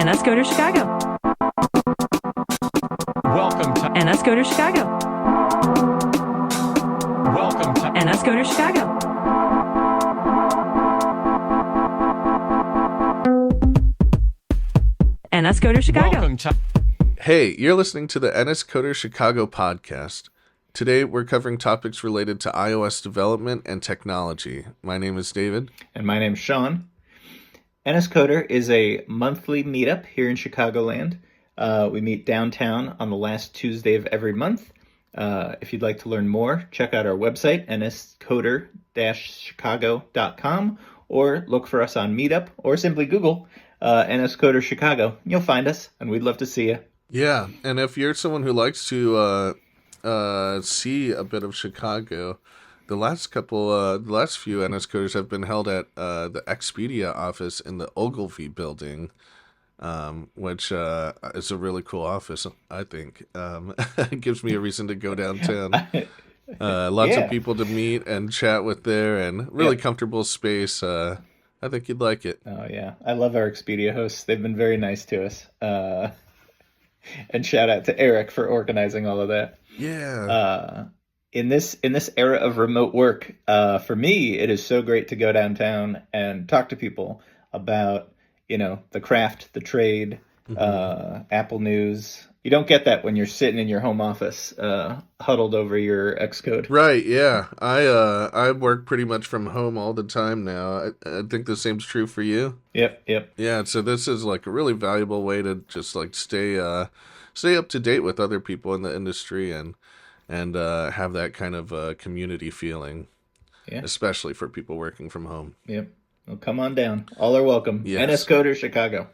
NSCoder Chicago. Welcome to NSCoder Chicago. Welcome to NSCoder Chicago. NSCoder Chicago. Welcome to Hey, you're listening to the NSCoder Chicago podcast. Today, we're covering topics related to iOS development and technology. My name is David. And my name's Sean. NSCoder is a monthly meetup here in Chicagoland. We meet downtown on the last Tuesday of every month. If you'd like to learn more, check out our website, nscoder-chicago.com, or look for us on Meetup, or simply Google NSCoder Chicago. You'll find us, and we'd love to see you. Yeah, and if you're someone who likes to see a bit of Chicago, the last few NSCoders have been held at the Expedia office in the Ogilvy building, which is a really cool office, I think. It gives me a reason to go downtown. Lots of people to meet and chat with there, and really comfortable space. I think you'd like it. Oh, yeah. I love our Expedia hosts. They've been very nice to us. And shout out to Eric for organizing all of that. Yeah. In this era of remote work, for me, it is so great to go downtown and talk to people about, the craft, the trade, Apple news. You don't get that when you're sitting in your home office, huddled over your Xcode. Right, yeah. I work pretty much from home all the time now. I think the same's true for you. Yep. Yeah, so this is like a really valuable way to just like stay up to date with other people in the industry and have that kind of community feeling. Yeah. Especially for people working from home. Yep. Well, come on down. All are welcome. Yes. NSCoder Chicago.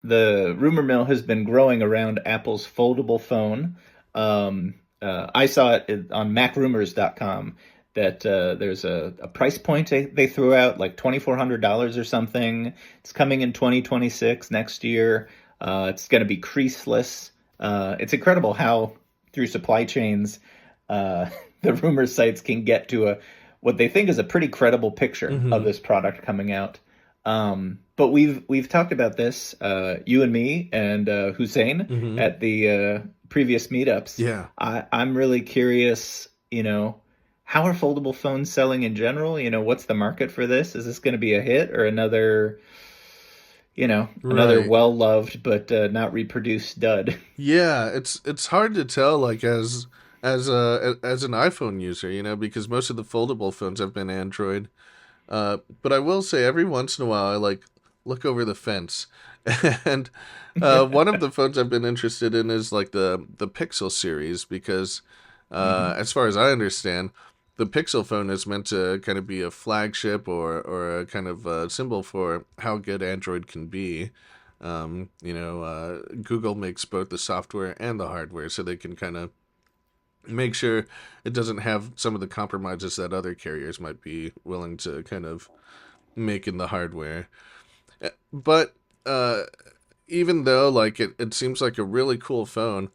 The rumor mill has been growing around Apple's foldable phone. I saw it on macrumors.com that there's a price point they threw out, like $2,400 or something. It's coming in 2026, next year. It's going to be creaseless. It's incredible how, through supply chains, the rumor sites can get to what they think is a pretty credible picture of this product coming out. But we've talked about this, you and me and Hussein at the previous meetups. Yeah. I'm really curious, how are foldable phones selling in general? What's the market for this? Is this going to be a hit or another well-loved but not reproduced dud? Yeah, it's hard to tell, like as an iPhone user, because most of the foldable phones have been Android. But I will say every once in a while I look over the fence, and one of the phones I've been interested in is like the Pixel series because as far as I understand, the Pixel phone is meant to kind of be a flagship or a kind of symbol for how good Android can be. Google makes both the software and the hardware, so they can kind of make sure it doesn't have some of the compromises that other carriers might be willing to kind of make in the hardware. But even though like it seems like a really cool phone,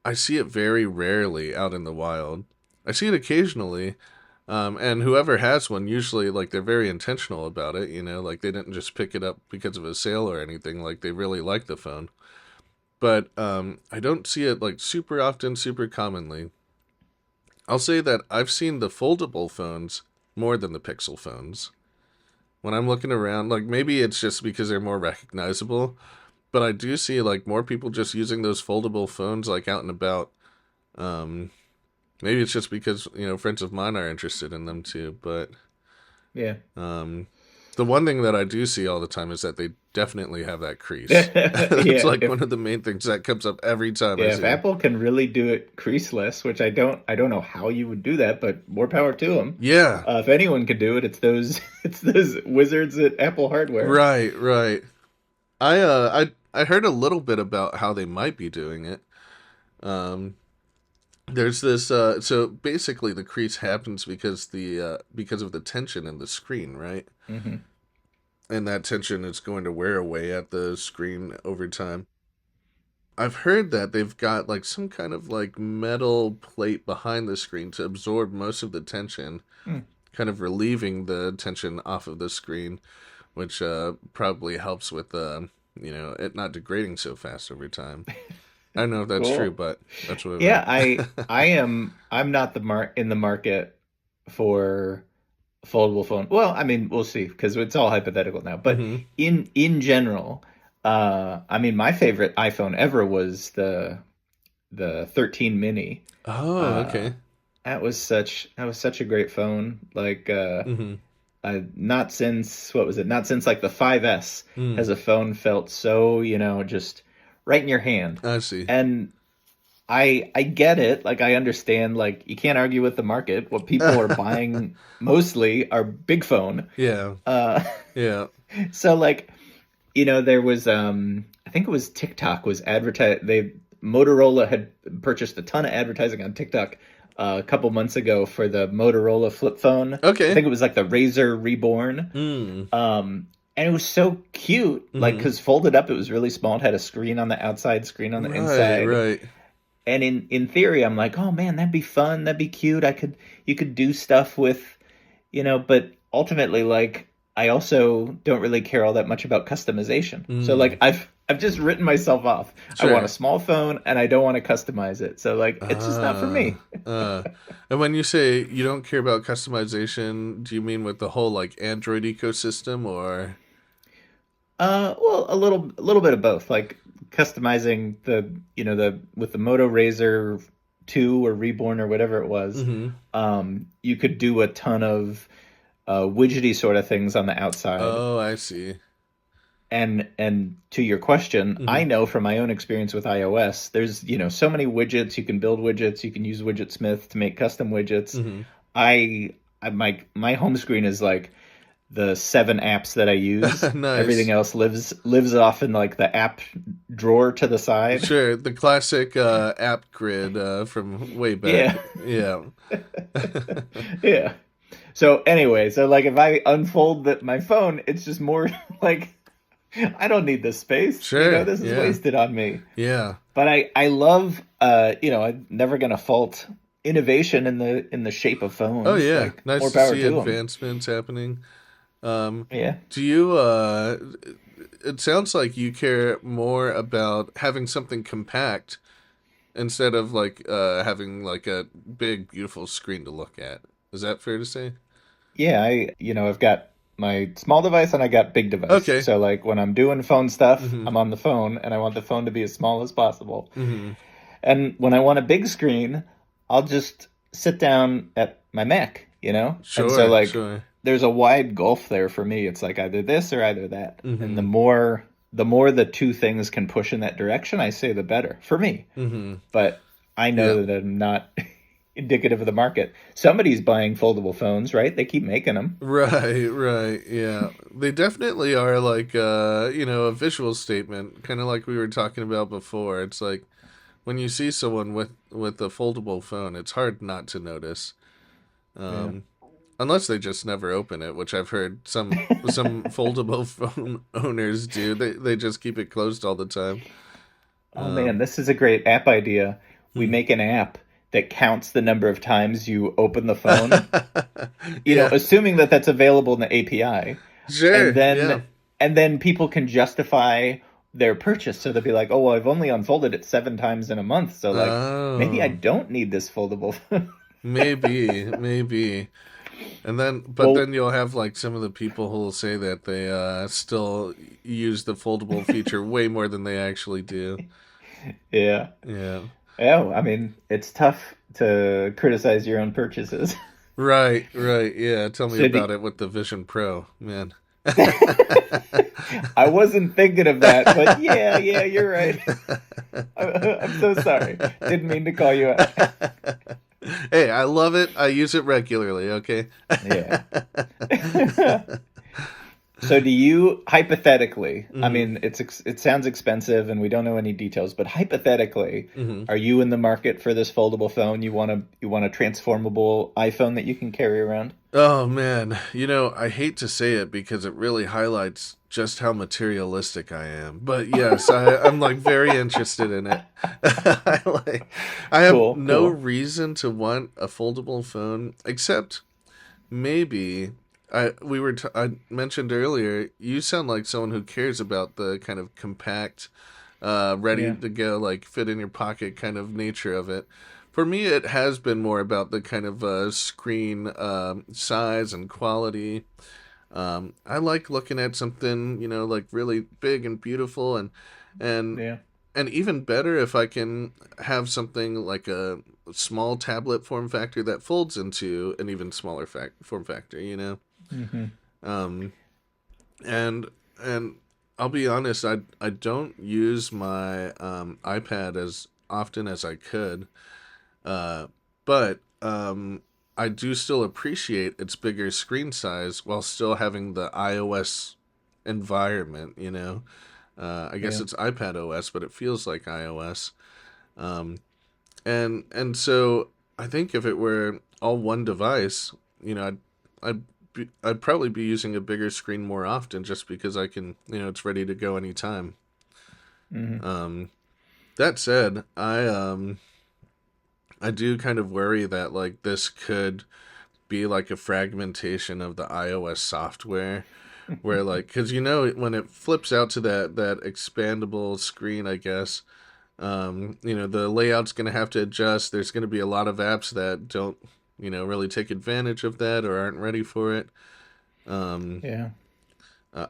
I see it very rarely out in the wild. I see it occasionally, and whoever has one, usually like they're very intentional about it, like they didn't just pick it up because of a sale or anything, like they really like the phone. But I don't see it like super often, super commonly. I'll say that I've seen the foldable phones more than the Pixel phones. When I'm looking around, like maybe it's just because they're more recognizable, but I do see like more people just using those foldable phones like out and about. Maybe it's just because, friends of mine are interested in them too, but yeah. The one thing that I do see all the time is that they definitely have that crease. It's one of the main things that comes up every time. Yeah, if Apple can really do it creaseless, which I don't know how you would do that, but more power to them. Yeah. If anyone could do it, it's those wizards at Apple hardware. Right. I heard a little bit about how they might be doing it. There's this so basically the crease happens because of the tension in the screen, right? Mm-hmm. And that tension is going to wear away at the screen over time. I've heard that they've got like some kind of like metal plate behind the screen to absorb most of the tension, kind of relieving the tension off of the screen, which probably helps with it not degrading so fast over time. I don't know if that's true, Cool. but that's what Yeah, I've I'm not in the market for foldable phone. Well, I mean, we'll see because it's all hypothetical now. But hmm in general, I mean, my favorite iPhone ever was the 13 mini. Oh, Uh, okay. that was such a great phone. Like hmm not since what was it? Not since like the 5S Mm, has a phone felt so, just right in your hand. I see. And I get it. Like I understand. Like you can't argue with the market. What people are buying mostly are big phone. Yeah, Uh, yeah. so like there was I think it was TikTok was advertise they Motorola had purchased a ton of advertising on TikTok a couple months ago for the Motorola flip phone. I Okay. think it was like the Razr Reborn. Mm, And it was so cute, like hmm because folded up, it was really small. It had a screen on the outside, screen on the Right, inside. right. And in theory, I'm like, oh man, that'd be fun, that'd be cute. You could do stuff with, but ultimately, like, I also don't really care all that much about customization. So Mm, like, I've just written myself off. I want a sure. small phone, and I don't want to customize it. So like, it's just not for Uh, me. uh. And when you say you don't care about customization, do you mean with the whole like Android ecosystem or? Well, a little bit of both. Like customizing the with the Moto Razr 2 or Reborn or whatever it was. hmm You could do a ton of widgety sort of things on the outside. Oh, I see. And to your question, I hmm know from my own experience with iOS, there's so many widgets. You can build widgets. You can use Widgetsmith to make custom widgets. hmm My home screen is like the 7 apps that I use. Everything Nice. else lives off in like the app drawer to the side. Sure, the classic app grid from way back. Yeah. Yeah. Yeah. So anyway, so like if I unfold my phone, it's just more like I don't need this space. Sure. This is Yeah. wasted on me. Yeah. But I love I'm never gonna fault innovation in the shape of Oh phones. yeah. Like more Nice to power see to them. advancements happening. Um, Yeah. do you it sounds like you care more about having something compact instead of like having like a big beautiful screen to look at. Is that fair to say? Yeah, I've got my small device and I got big device. Okay. So like when I'm doing phone stuff, Mhm. I'm on the phone and I want the phone to be as small as possible. Mhm. And when I want a big screen, I'll just sit down at my Mac. And so Sure, like sure. there's a wide gulf there for me. It's like either this or either that. And the Mhm. more the more the two things can push in that direction, I say the better for me. Mhm. But I Yeah. know that I'm not indicative of the market. Somebody's buying foldable phones, right? They keep making them. Right, right. Yeah. They definitely are like a visual statement, kind of like we were talking about before. It's like when you see someone with a foldable phone, it's hard not to notice. Yeah. Um Unless they just never open it, which I've heard some foldable phone owners do. They just keep it closed all the time. Oh man, Um, this is a great app idea. We hmm. make an app that counts the number of times you open the phone, Yeah, assuming that that's available in the API, and sure. Yeah. then people can justify their purchase. So they'll be like, "Oh, well, I've only unfolded it 7 times in a month, so like maybe I Oh, don't need this foldable." phone." maybe. But Well, then you'll have like some of the people who will say that they still use the foldable feature way more than they actually do. yeah, Yeah. yeah. I mean, it's tough to criticize your own purchases. Right, right. Yeah. Tell me So about it with the Vision Pro, man. I wasn't thinking of that, but yeah, you're right. I'm so sorry. Didn't mean to call you out. Hey, I love it. I use it regularly, okay? Yeah. So do you hypothetically, I hmm mean, it sounds expensive and we don't know any details, but hypothetically, hmm are you in the market for this foldable phone? You want a transformable iPhone that you can carry around? Oh man, I hate to say it because it really highlights just how materialistic I am. But yes, I'm like very interested in it. I have no Cool. reason to want a foldable phone except maybe I mentioned earlier, you sound like someone who cares about the kind of compact, ready Yeah. to go, like fit in your pocket kind of nature of it. For me, it has been more about the kind of screen size and quality. I like looking at something, like really big and beautiful, and Yeah. and even better if I can have something like a small tablet form factor that folds into an even smaller form factor. Hmm. Um, and and I'll be honest, I don't use my iPad as often as I could, but I do still appreciate its bigger screen size while still having the iOS environment. I guess Yeah. it's iPad OS, but it feels like iOS. Um, and so I think if it were all one device, I'd probably be using a bigger screen more often just because I can, it's ready to go anytime. Hmm. Um, that said, I do kind of worry that like this could be like a fragmentation of the iOS software where like cuz when it flips out to that expandable screen, I guess, the layout's going to have to adjust. There's going to be a lot of apps that don't, really take advantage of that or aren't ready for it. Um, Yeah.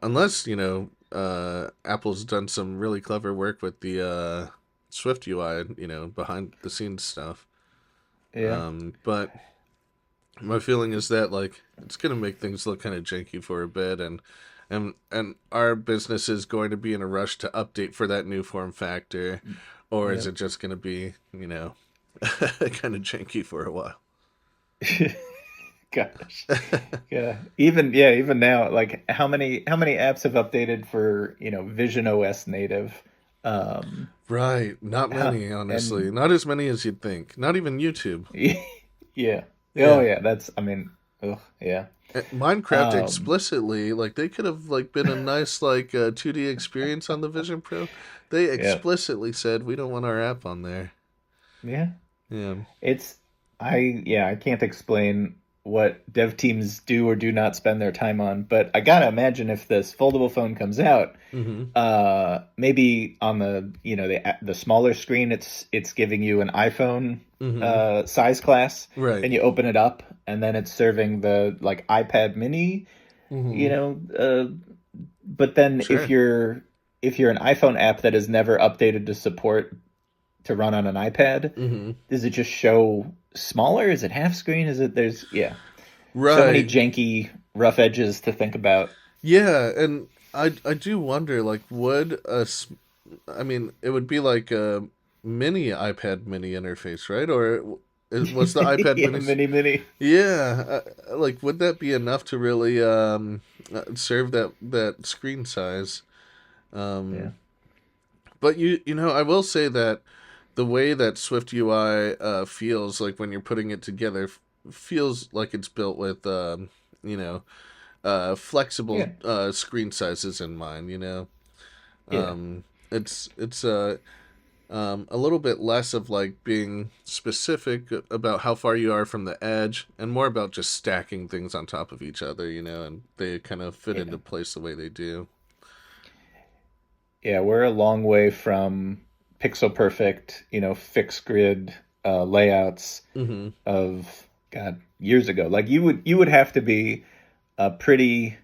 unless, Apple's done some really clever work with the Swift UI, behind the scenes stuff. Yeah. But my feeling is that like it's going to make things look kind of janky for a bit, and our business is going to be in a rush to update for that new form factor, or is Yep. it just going to be, kind of janky for a while? Gosh. Even now, like how many apps have updated for, Vision OS native? Um Right, not many, honestly. and Not as many as you'd think. Not even YouTube. yeah. Oh Yeah. yeah, that's I mean, ugh, yeah. Minecraft Um explicitly, like they could have like been a nice like 2D experience on the Vision Pro. They yeah. explicitly said we don't want our app on there. Yeah. Yeah. It's I can't explain what dev teams do or do not spend their time on, but I gotta imagine if this foldable phone comes out, Mm-hmm. maybe on the smaller screen, it's giving you an iPhone Mm-hmm. size class, Right. and you open it up, and then it's serving the like iPad Mini, you Mm-hmm. know. But then if Sure. you're an iPhone app that is never updated to support to run on an iPad, Mm-hmm. does it just show smaller? Is it half screen? Is it there's yeah, so many Right. janky rough edges to think about. Yeah, and I do wonder like I mean it would be like a mini iPad mini interface, right? Or was the iPad Yeah, mini mini. Yeah, like would that be enough to really serve that screen size? Yeah, Um but I will say that the way that Swift UI feels like when you're putting it together feels like it's built with you know flexible yeah, screen sizes in mind. yeah, It's a little bit less of like being specific about how far you are from the edge, and more about just stacking things on top of each other. And they kind of fit yeah, into place the way they do. yeah. We're a long way from pixel perfect, fixed grid layouts Mm-hmm. of God years ago. Like you would have to be a pretty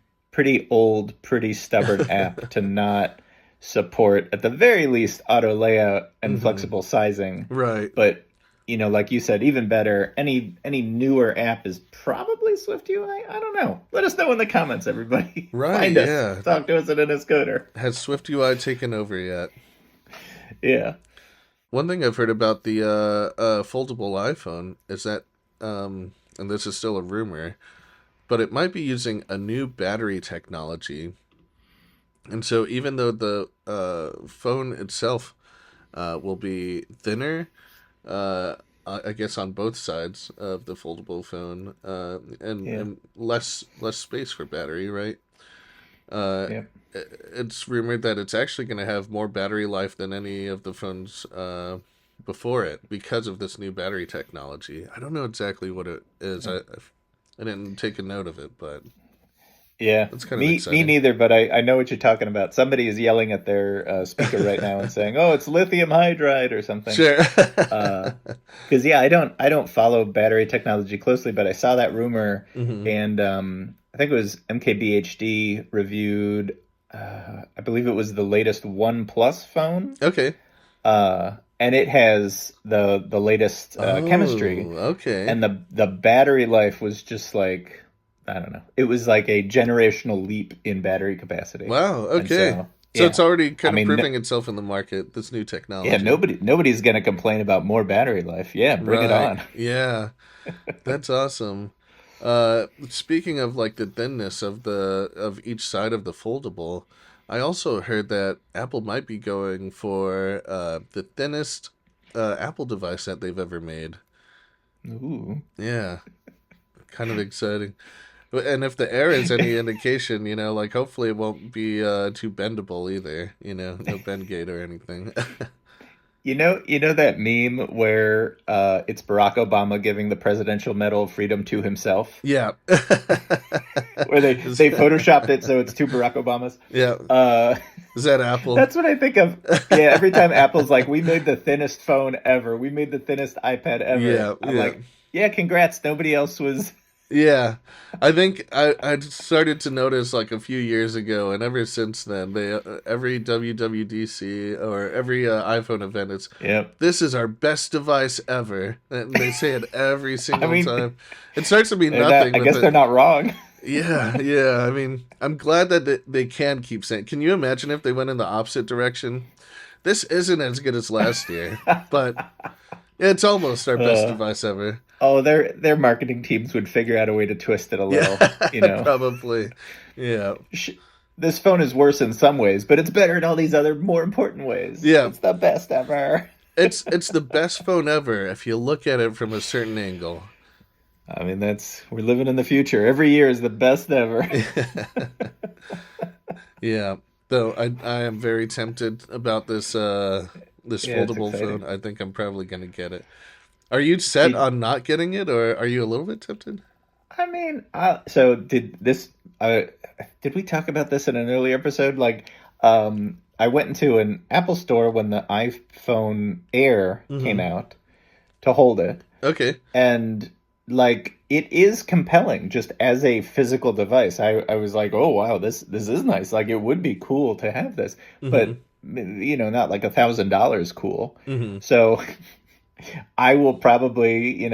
old, pretty stubborn app to not support at the very least auto layout and Mm-hmm. flexible sizing. Right. But like you said, even better, any newer app is probably Swift UI. I don't know. Let us know in the comments, everybody. Right. Find us. Yeah. Talk to us at NSCoder. Has Swift UI taken over yet? Yeah. One thing I've heard about the foldable iPhone is that, and this is still a rumor, but it might be using a new battery technology. And so, even though the phone itself will be thinner, uh, I guess on both sides of the foldable phone, Yeah. and less space for battery, right? Uh, Yeah. it's rumored that it's actually going to have more battery life than any of the phones before it because of this new battery technology. I don't know exactly what it is. I didn't take a note of it, but Yeah, That's kind of me exciting. neither. But I know what you're talking about. Somebody is yelling at their speaker right now and saying, "Oh, it's lithium hydride or something." Sure. Because yeah, I don't follow battery technology closely, but I saw that rumor, hmm and I think it was MKBHD reviewed. I believe it was the latest OnePlus phone, Okay. and it has the latest chemistry, Oh, okay. and the battery life was just like, I don't know. It was like a generational leap in battery capacity, Wow. and Okay. so So it's yeah, already I kind of mean. proving itself in the market, this new Yeah, technology. nobody's gonna complain about more battery life. Yeah, bring it Right. on. Yeah. That's awesome. Speaking of like the thinness of each side of the foldable, I also heard that Apple might be going for the thinnest Apple device that they've ever made. Ooh. Yeah, kind of exciting. And if the air is any indication, like hopefully it won't be too bendable either. No bend gate or anything. You know that meme where it's Barack Obama giving the Presidential Medal of Freedom to himself, Yeah. where they photoshopped it so it's two Barack Obamas. Yeah. Uh, Is that Apple? that's what I think of. Yeah, every time Apple's like, "We made the thinnest phone ever. We made the thinnest iPad ever." Yeah. I'm Yeah. like, "Yeah, congrats. Nobody else was." Yeah, I think I started to notice like a few years ago, and ever since then, they every WWDC or every iPhone event, it's Yep. this is our best device ever, and they say it every I single mean, time. It starts to mean they're not. nothing, I but guess they're not wrong. yeah, yeah. I mean, I'm glad that they can keep saying. Can you imagine if they went in the opposite direction? This isn't as good as last year, but it's almost our best uh, device ever. Oh, their marketing teams would figure out a way to twist it a Yeah, little. You know, probably. Yeah. this phone is worse in some ways, but it's better in all these other more important ways. Yeah, It's the best ever. it's the best phone ever if you look at it from a certain angle. I mean, we're living in the future. Every year is the best ever. Yeah. Though I am very tempted about this Yeah, it's foldable phone. exciting. I think I'm probably gonna get it. Are you set Did on not getting it, or are you a little bit tempted? I mean, so did this? Did we talk about this in an earlier episode? Like, I went into an Apple store when the iPhone Air came Mm-hmm. out to hold it, Okay. and like it is compelling just as a physical device. I was like, oh wow, this is nice. Like it would be cool to have this, Mm-hmm. but not like $1,000 cool. Mm-hmm. So I will probably,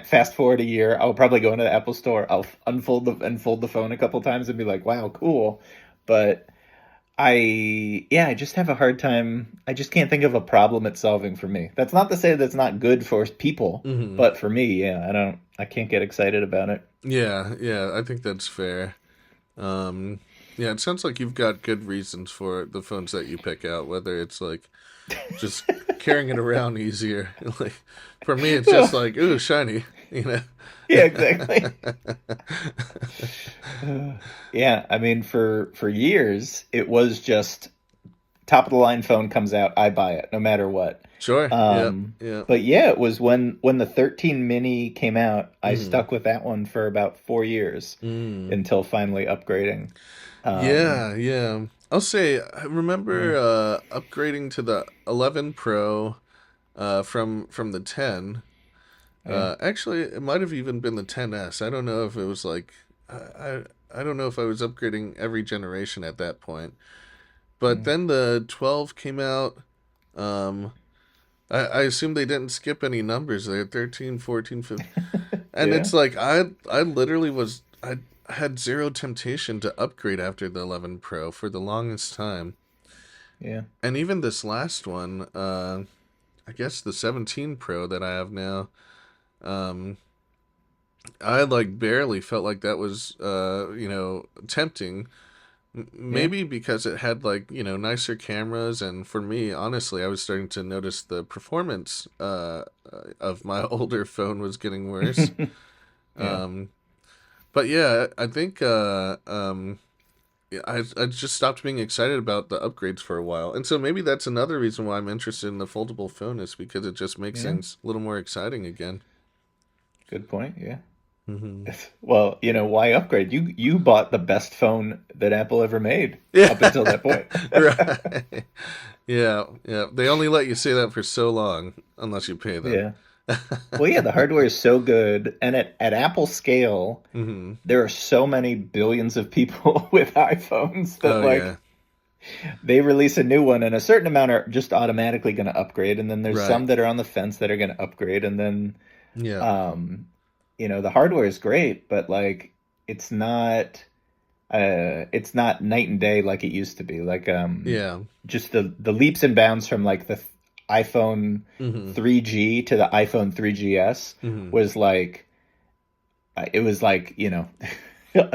fast forward a year. I'll probably go into the Apple store. I'll unfold the phone a couple times and be like, wow, cool. But I just have a hard time. I just can't think of a problem it's solving for me. That's not to say that's not good for people, Mm-hmm. but for me, yeah, I can't get excited about it. Yeah, yeah, I think that's fair. Um, yeah, it sounds like you've got good reasons for the phones that you pick out, whether it's like just carrying it around easier. Like for me, it's just like, ooh, shiny, you know. Yeah, exactly. Yeah, I mean, for years, it was just top of the line phone comes out, I buy it, no matter what. Sure. Yeah. Yeah. But yeah, it was when the 13 mini came out, I hmm stuck with that one for about 4 years Mm. until finally upgrading. Um, Yeah. Yeah. I'll say I remember yeah, upgrading to the 11 Pro from the 10. yeah, Actually, it might have even been the 10s. I don't know if it was like I don't know if I was upgrading every generation at that point. But yeah. then the 12 came out. Um, I assume they didn't skip any numbers there. 13, 14, 15. And Yeah, it's like I literally I had zero temptation to upgrade after the 11 Pro for the longest time. yeah. And even this last one, I guess the 17 Pro that I have now, um, I like barely felt like that was tempting. Yeah. Maybe because it had like nicer cameras, and for me, honestly, I was starting to notice the performance of my older phone was getting worse. Yeah. Um, but yeah, I think yeah, I just stopped being excited about the upgrades for a while, and so maybe that's another reason why I'm interested in the foldable phone is because it just makes Yeah. things a little more exciting again. Good point. Yeah. Hmm. Well, why upgrade? You bought the best phone that Apple ever made Yeah. up until that point. Right. Yeah, yeah. They only let you say that for so long, unless you pay them. Yeah. Well, yeah, the hardware is so good, and at Apple scale, Hmm. there are so many billions of people with iPhones that Oh yeah. like they release a new one, and a certain amount are just automatically going to upgrade, and then there's Right. some that are on the fence that are going to upgrade, and then Yeah. um, the hardware is great, but like it's not it's not night and day like it used to be. Like Yeah. just the leaps and bounds from like the iPhone Hmm. 3G to the iPhone 3GS Hmm. was like it was like,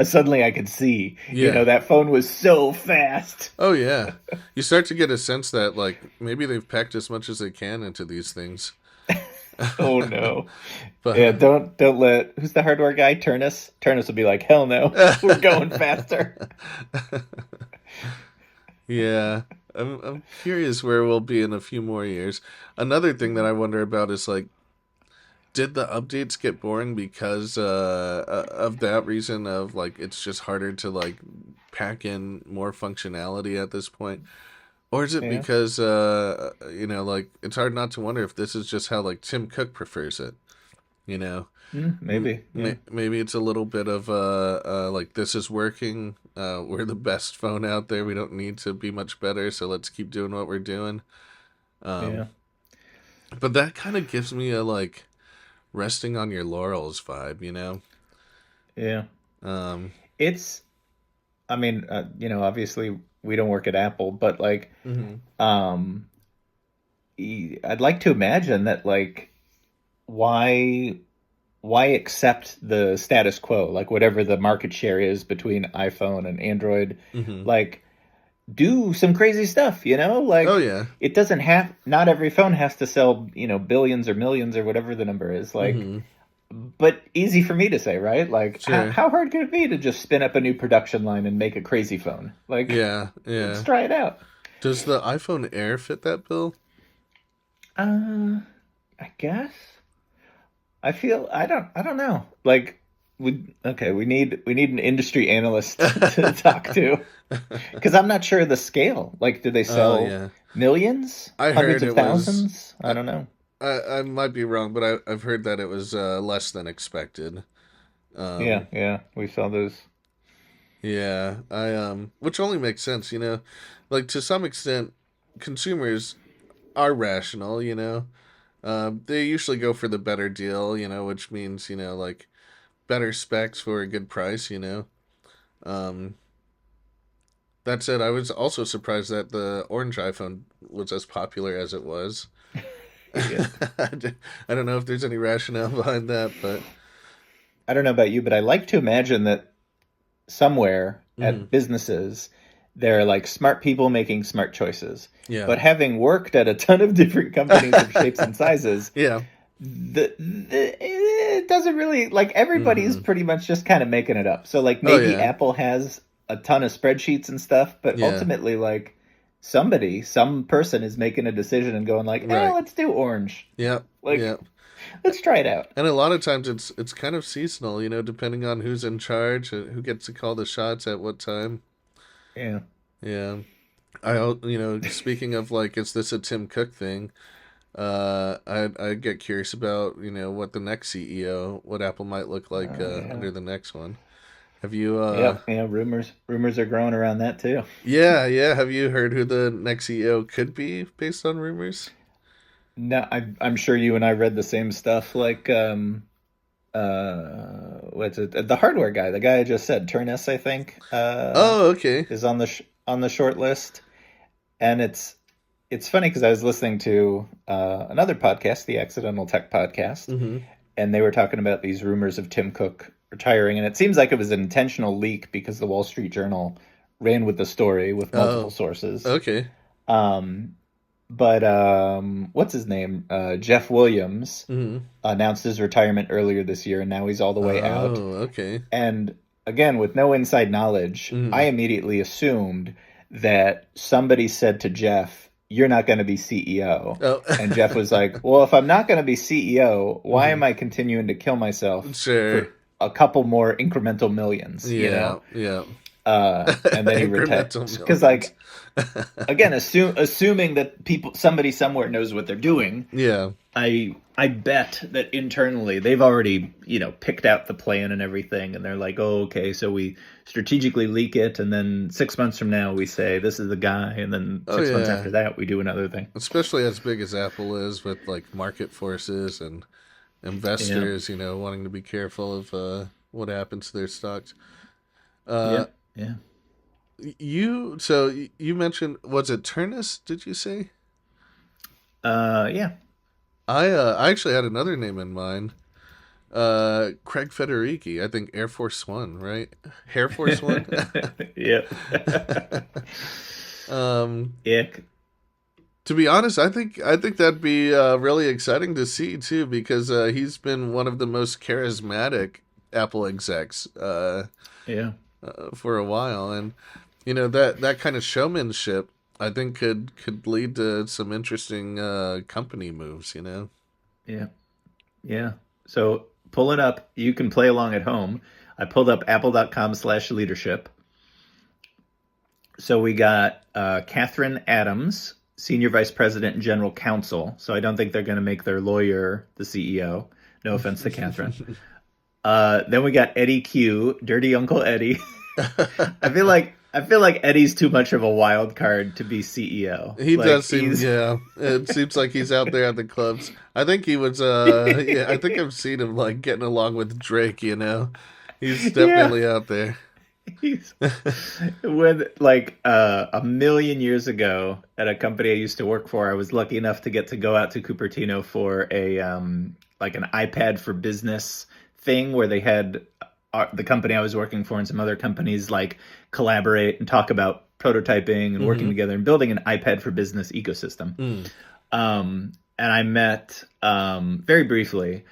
suddenly I could see, Yeah. that phone was so fast. Oh yeah. You start to get a sense that like maybe they've packed as much as they can into these things. Oh no. Yeah, But don't let who's the hardware guy? Turnus? Turnus will be like, hell no, we're going faster. yeah. I'm curious where we'll be in a few more years. Another thing that I wonder about is like, did the updates get boring because of that reason of like it's just harder to like pack in more functionality at this point? Or is it Yeah. because like it's hard not to wonder if this is just how like Tim Cook prefers it, you know? Maybe. Yeah. Maybe it's a little bit of like this is working. We're the best phone out there. We don't need to be much better, so let's keep doing what we're doing. Um, Yeah. but that kind of gives me a like resting on your laurels vibe, Yeah. Um, It's I mean, obviously we don't work at Apple, but like mhm. um I'd like to imagine that like why why accept the status quo, like whatever the market share is between iPhone and Android, Mhm. like do some crazy stuff, Oh like yeah. it doesn't have not every phone has to sell, billions or millions or whatever the number is, like, Mhm. but easy for me to say, right? Like Sure. how hard could it be to just spin up a new production line and make a crazy phone? Like Yeah. let's Yeah. try it out. Does the iPhone Air fit that bill? uh I guess I don't know. Like we need an industry analyst to talk to because I'm not sure the scale. Like, do they Oh sell yeah. millions, I hundreds heard of it was. thousands? I I don't know. I might be wrong, but I've heard that it was less than expected. Yeah, Um, yeah, we saw those. yeah. Which only makes sense, like to some extent, consumers are rational, they usually go for the better deal, which means, like better specs for a good price, Um, that said, I was also surprised that the orange iPhone was as popular as it was. Yeah, I don't know if there's any rationale behind that, but I don't know about you, but I like to imagine that somewhere mhm. at businesses there are like smart people making smart choices. Yeah. But having worked at a ton of different companies of shapes and sizes, Yeah. it doesn't really like everybody's Hmm. pretty much just kind of making it up. So like Oh maybe yeah. Apple has a ton of spreadsheets and stuff, but Yeah. ultimately like some person is making a decision and going like, Right. let's do orange. Yeah. Like Yeah. let's try it out. And a lot of times it's kind of seasonal, depending on who's in charge and who gets to call the shots at what time. Yeah. Yeah. Speaking of like, is this a Tim Cook thing? I get curious about what the next CEO, what Apple might look like Yeah. under the next one. Have you Yep. Yeah. Rumors are growing around that too. yeah, have you heard who the next CEO could be based on rumors? No, I'm sure you and I read the same stuff. Like, what's it? The hardware guy, the guy I just said, Turnus, I think, Oh, okay. is on the short list. And it's funny because I was listening to another podcast, the Accidental Tech Podcast, Mm-hmm. and they were talking about these rumors of Tim Cook retiring, and it seems like it was an intentional leak because the Wall Street Journal ran with the story with multiple Oh, sources. okay. Um, but what's his name? Jeff Williams Mm-hmm. announced his retirement earlier this year, and now he's all the way out. Oh, okay. And again, with no inside knowledge, I Mm-hmm. immediately assumed that somebody said to Jeff, "You're not going to be CEO." Oh, And Jeff was like, "Well, if I'm not going to be CEO, why mm-hmm. am I continuing to kill myself Sure. a couple more incremental millions, you know? Yeah. And then he retired. Incremental Because, like, again, assuming that somebody somewhere knows what they're doing, Yeah. I bet that internally they've already, picked out the plan and everything, and they're like, oh, okay, so we strategically leak it, and then 6 months from now we say this is the guy, and then 6 months yeah. after that we do another thing. Especially as big as Apple is, with like market forces and investors, wanting to be careful of what happens to their stocks. Uh, Yeah. you mentioned, was it Turnus? Did you say? Yeah. I actually had another name in mind. Craig Federighi. I think Air Force One, right? Air Force One. Yeah. Yeah. To be honest, I think that'd be really exciting to see too, because he's been one of the most charismatic Apple execs Yeah. for a while, and that kind of showmanship, I think could lead to some interesting company moves. Yeah. Yeah. So pull it up. You can play along at home. I pulled up apple.com/leadership. So we got Catherine Adams, Senior Vice President and General Counsel. So I don't think they're going to make their lawyer the CEO. No offense to Catherine. Then we got Eddie Q, Dirty Uncle Eddie. I feel like Eddie's too much of a wild card to be CEO. He Like, does seem, yeah. It seems like he's out there at the clubs. I think he was, yeah. I think I've seen him like getting along with Drake. He's definitely out there. When a million years ago at a company I used to work for, I was lucky enough to get to go out to Cupertino for a like an iPad for business thing where they had the company I was working for and some other companies like collaborate and talk about prototyping and working together and building an iPad for business ecosystem. And I met very briefly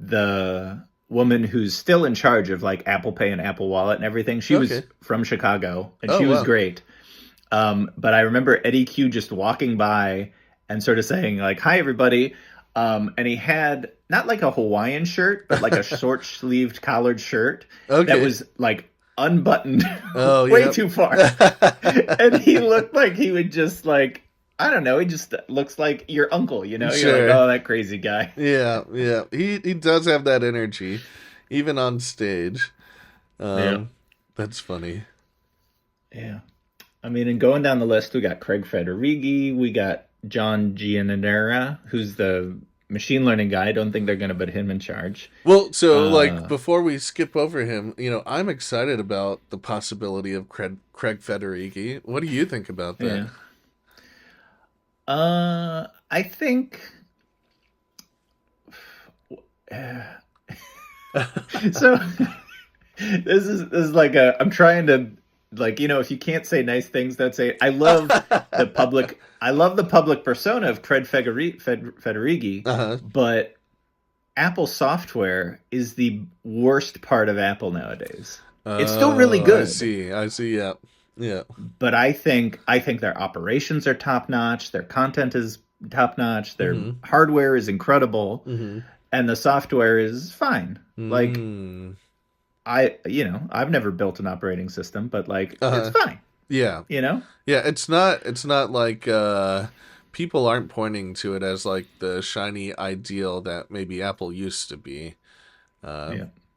the woman who's still in charge of like Apple Pay and Apple Wallet and everything. She was from Chicago, and she was great. But I remember Eddie Q just walking by and sort of saying like, "Hi, everybody." And he had not like a Hawaiian shirt, but like a short sleeved collared shirt that was like unbuttoned way too far. And he looked like he would just like, I don't know, he just looks like your uncle, You're like, oh, that crazy guy. Yeah. He does have that energy, even on stage. That's funny. Yeah. I mean, and going down the list, we got Craig Federighi, we got John Giannanera, who's the machine learning guy. I don't think they're going to put him in charge. Well, so before we skip over him, I'm excited about the possibility of Craig Federighi. What do you think about that? Yeah. I think so. This is like I'm trying to if you can't say nice things, don't say it. I love the public persona of Craig Federighi, but Apple software is the worst part of Apple nowadays. It's still really good. I see. Yeah. But I think their operations are top notch. Their content is top notch. Their hardware is incredible, and the software is fine. Like I've never built an operating system, but like it's fine. Yeah. Yeah. It's not like people aren't pointing to it as like the shiny ideal that maybe Apple used to be.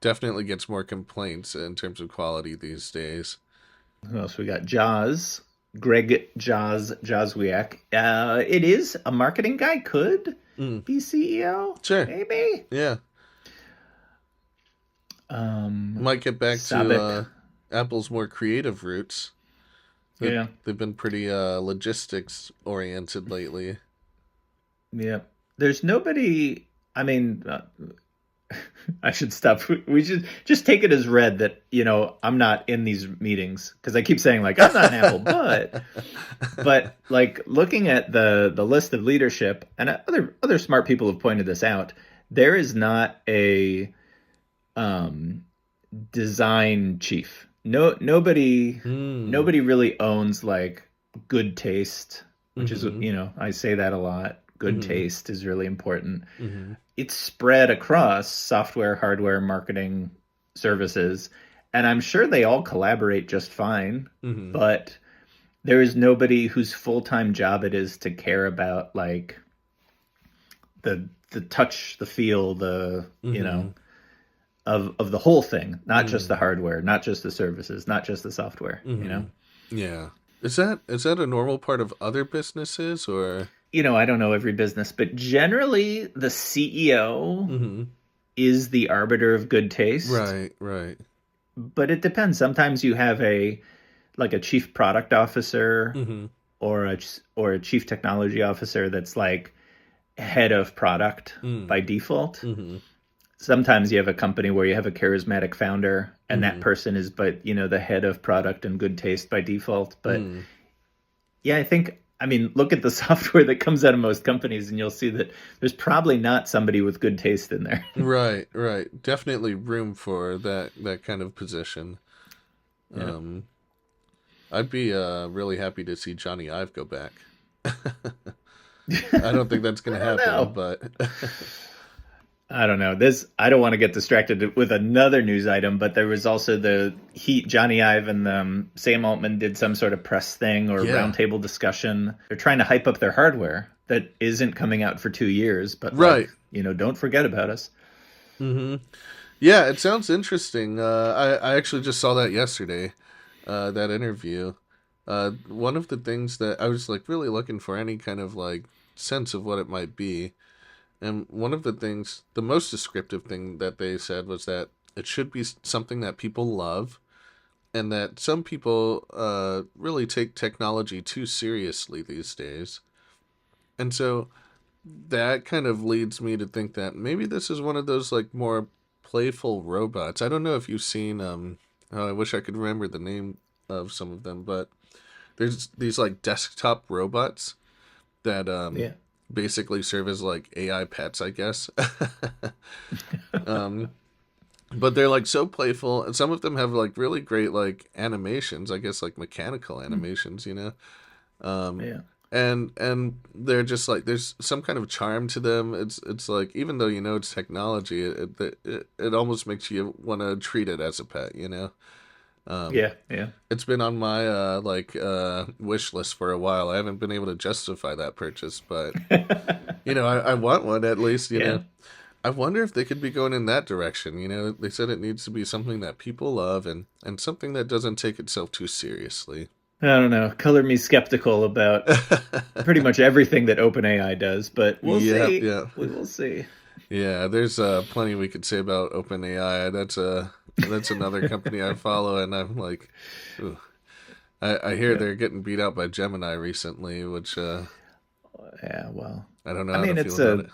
Definitely gets more complaints in terms of quality these days. Who else we got? Greg Joswiak. It is a marketing guy. Could be CEO. Sure. Maybe. Yeah. Might get back to Apple's more creative roots. They've been pretty logistics oriented lately. Yeah. There's nobody. I mean, I should stop. We should just take it as read that I'm not in these meetings because I keep saying like I'm not an Apple, but like looking at the list of leadership, and other smart people have pointed this out. There is not a design chief. Nobody really owns like good taste, which is I say that a lot. Good taste is really important. It's spread across software, hardware, marketing, services, and I'm sure they all collaborate just fine, Mm-hmm. but there is nobody whose full-time job it is to care about like the touch, the feel, the Mm-hmm. of the whole thing, not just the Mm-hmm. hardware, not just the services, not just the software, Mm-hmm. Yeah. Is that a normal part of other businesses or? I don't know every business, but generally the CEO Mm-hmm. is the arbiter of good taste, Right, right. but it depends. Sometimes you have a chief product officer Mm-hmm. or a chief technology officer that's like head of product by default. Mm-hmm. Sometimes you have a company where you have a charismatic founder and that Mm-hmm. person is the head of product and good taste by default. But Mm. yeah, I mean, look at the software that comes out of most companies and you'll see that there's probably not somebody with good taste in there. Right, right. Definitely room for that kind of position. Yeah. Um, I'd be really happy to see Johnny Ive go back. I don't think that's I gonna don't happen, know. but I don't know. I don't want to get distracted with another news item, but there was also Johnny Ive and Sam Altman did some sort of press thing or yeah. roundtable discussion. They're trying to hype up their hardware that isn't coming out for 2 years, but Right. don't forget about us. Mm-hmm. Yeah, it sounds interesting. I actually just saw that yesterday, that interview. One of the things that I was like really looking for any kind of like sense of what it might be. And one of the things, the most descriptive thing that they said was that it should be something that people love, and that some people really take technology too seriously these days. And so that kind of leads me to think that maybe this is one of those like more playful robots. I don't know if you've seen oh, I wish I could remember the name of some of them, but there's these like desktop robots that Yeah. basically serve as like AI pets, I guess. um but they're like so playful, and some of them have like really great like animations, I guess like mechanical animations, um Yeah. and they're just like there's some kind of charm to them. It's like even though it's technology, it almost makes you want to treat it as a pet. um Yeah. Yeah. it's been on my wish list for a while. I haven't been able to justify that purchase, but I want one at least. Yeah. I wonder if they could be going in that direction. They said it needs to be something that people love, and something that doesn't take itself too seriously. I don't know. Color me skeptical about pretty much everything that OpenAI does, but we'll Yeah, see. yeah, We will see. yeah. There's plenty we could say about OpenAI. That's another company I follow, and I'm like, ooh. I hear Yeah. they're getting beat out by Gemini recently, which Yeah, well, I don't know I how to mean, feel it's about it.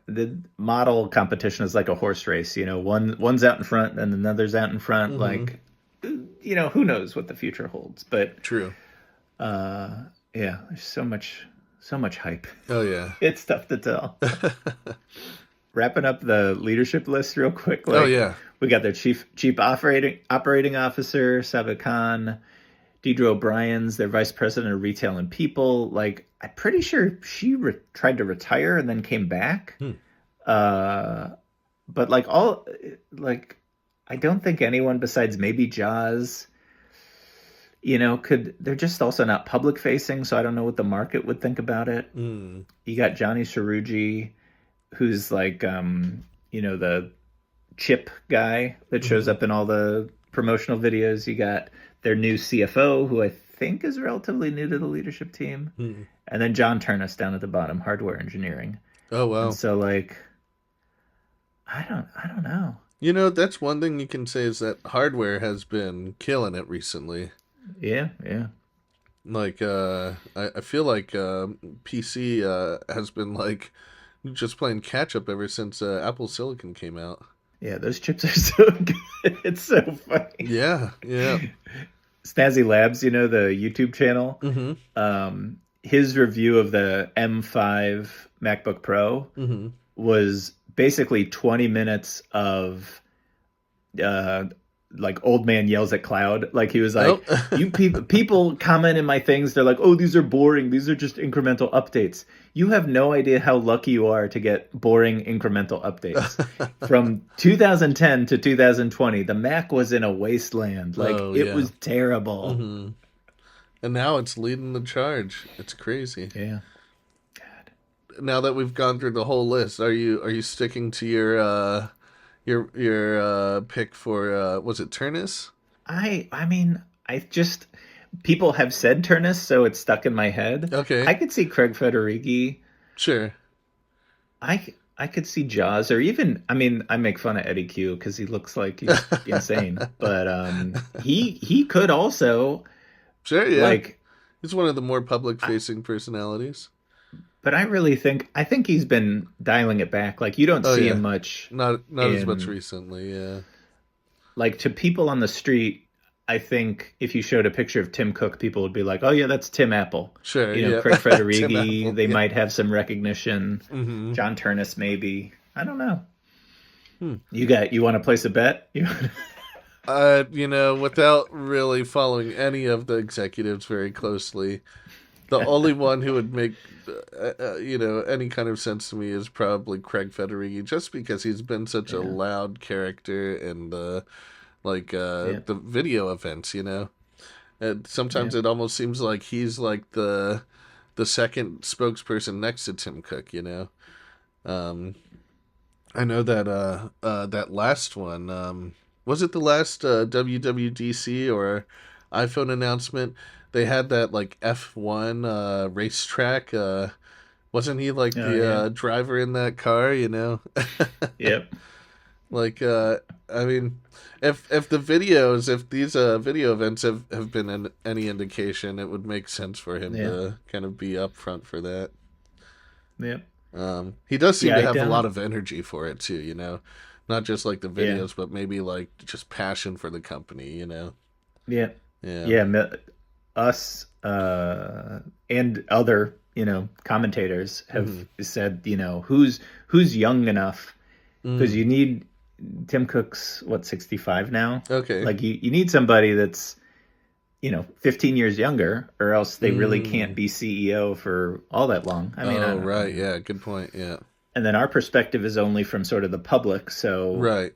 the model competition is like a horse race. One's out in front and another's out in front. Hmm. Like, who knows what the future holds? But True. yeah, there's so much hype. Oh yeah. It's tough to tell. Wrapping up the leadership list real quick. Oh Like, yeah. we got their chief operating officer, Saba Khan. Deidre O'Brien's their vice president of retail and people. Like, I'm pretty sure she tried to retire and then came back. Hmm. But like, I don't think anyone besides maybe Jaws, they're just also not public facing. So I don't know what the market would think about it. Mm. You got Johnny Sharuji, who's like, the chip guy that shows up in all the promotional videos. You got their new CFO, who I think is relatively new to the leadership team. Mm. And then John Turnus down at the bottom, hardware engineering. Oh wow. And so like, I don't know. That's one thing you can say is that hardware has been killing it recently. Yeah, yeah. Like I feel like PC has been like just playing catch up ever since Apple Silicon came out. Yeah, those chips are so good. It's so funny. Yeah, yeah. Snazzy Labs, the YouTube channel. Mm-hmm. His review of the M5 MacBook Pro was basically 20 minutes of like old man yells at cloud. Like he was like, Nope. you people comment in my things. They're like, oh, these are boring. These are just incremental updates. You have no idea how lucky you are to get boring incremental updates. From 2010 to 2020, the Mac was in a wasteland. Like it was terrible. Mm-hmm. And now it's leading the charge. It's crazy. Yeah. Now that we've gone through the whole list, are you sticking to your pick for was it Turnus? I mean, I just people have said Turnus, so it's stuck in my head. Okay. I could see Craig Federighi. Sure. I could see Jaws, or even, I mean, I make fun of Eddie Q because he looks like he's insane, but he could also, Sure, yeah. like, he's one of the more public-facing personalities. but I think he's been dialing it back. Like, you don't see him much. Not as much recently, yeah. Like, to people on the street, I think if you showed a picture of Tim Cook, people would be like, "Oh yeah, that's Tim Apple." Sure, you know, yeah. Craig Tim Federighi. Apple, They yeah. might have some recognition. Mm-hmm. John Turnus, maybe. I don't know. You want to place a bet? Without really following any of the executives very closely, the only one who would make, any kind of sense to me is probably Craig Federighi, just because he's been such a loud character in the video events. And sometimes it almost seems like he's like the second spokesperson next to Tim Cook. I know that that last one, was it the last WWDC or iPhone announcement? They had that like F1 racetrack. Wasn't he like the driver in that car? Yep. Like, I mean, if these video events have been any indication, it would make sense for him to kind of be up front for that. Yep. He does seem to have a lot of energy for it too, not just like the videos, but maybe like just passion for the company, Yeah. Us and other commentators have said who's young enough, because you need Tim Cook's 65 now. Okay. Like you need somebody that's 15 years younger, or else they really can't be CEO for all that long. I mean, I don't know. Yeah, good point. Yeah. And then our perspective is only from sort of the public, so right.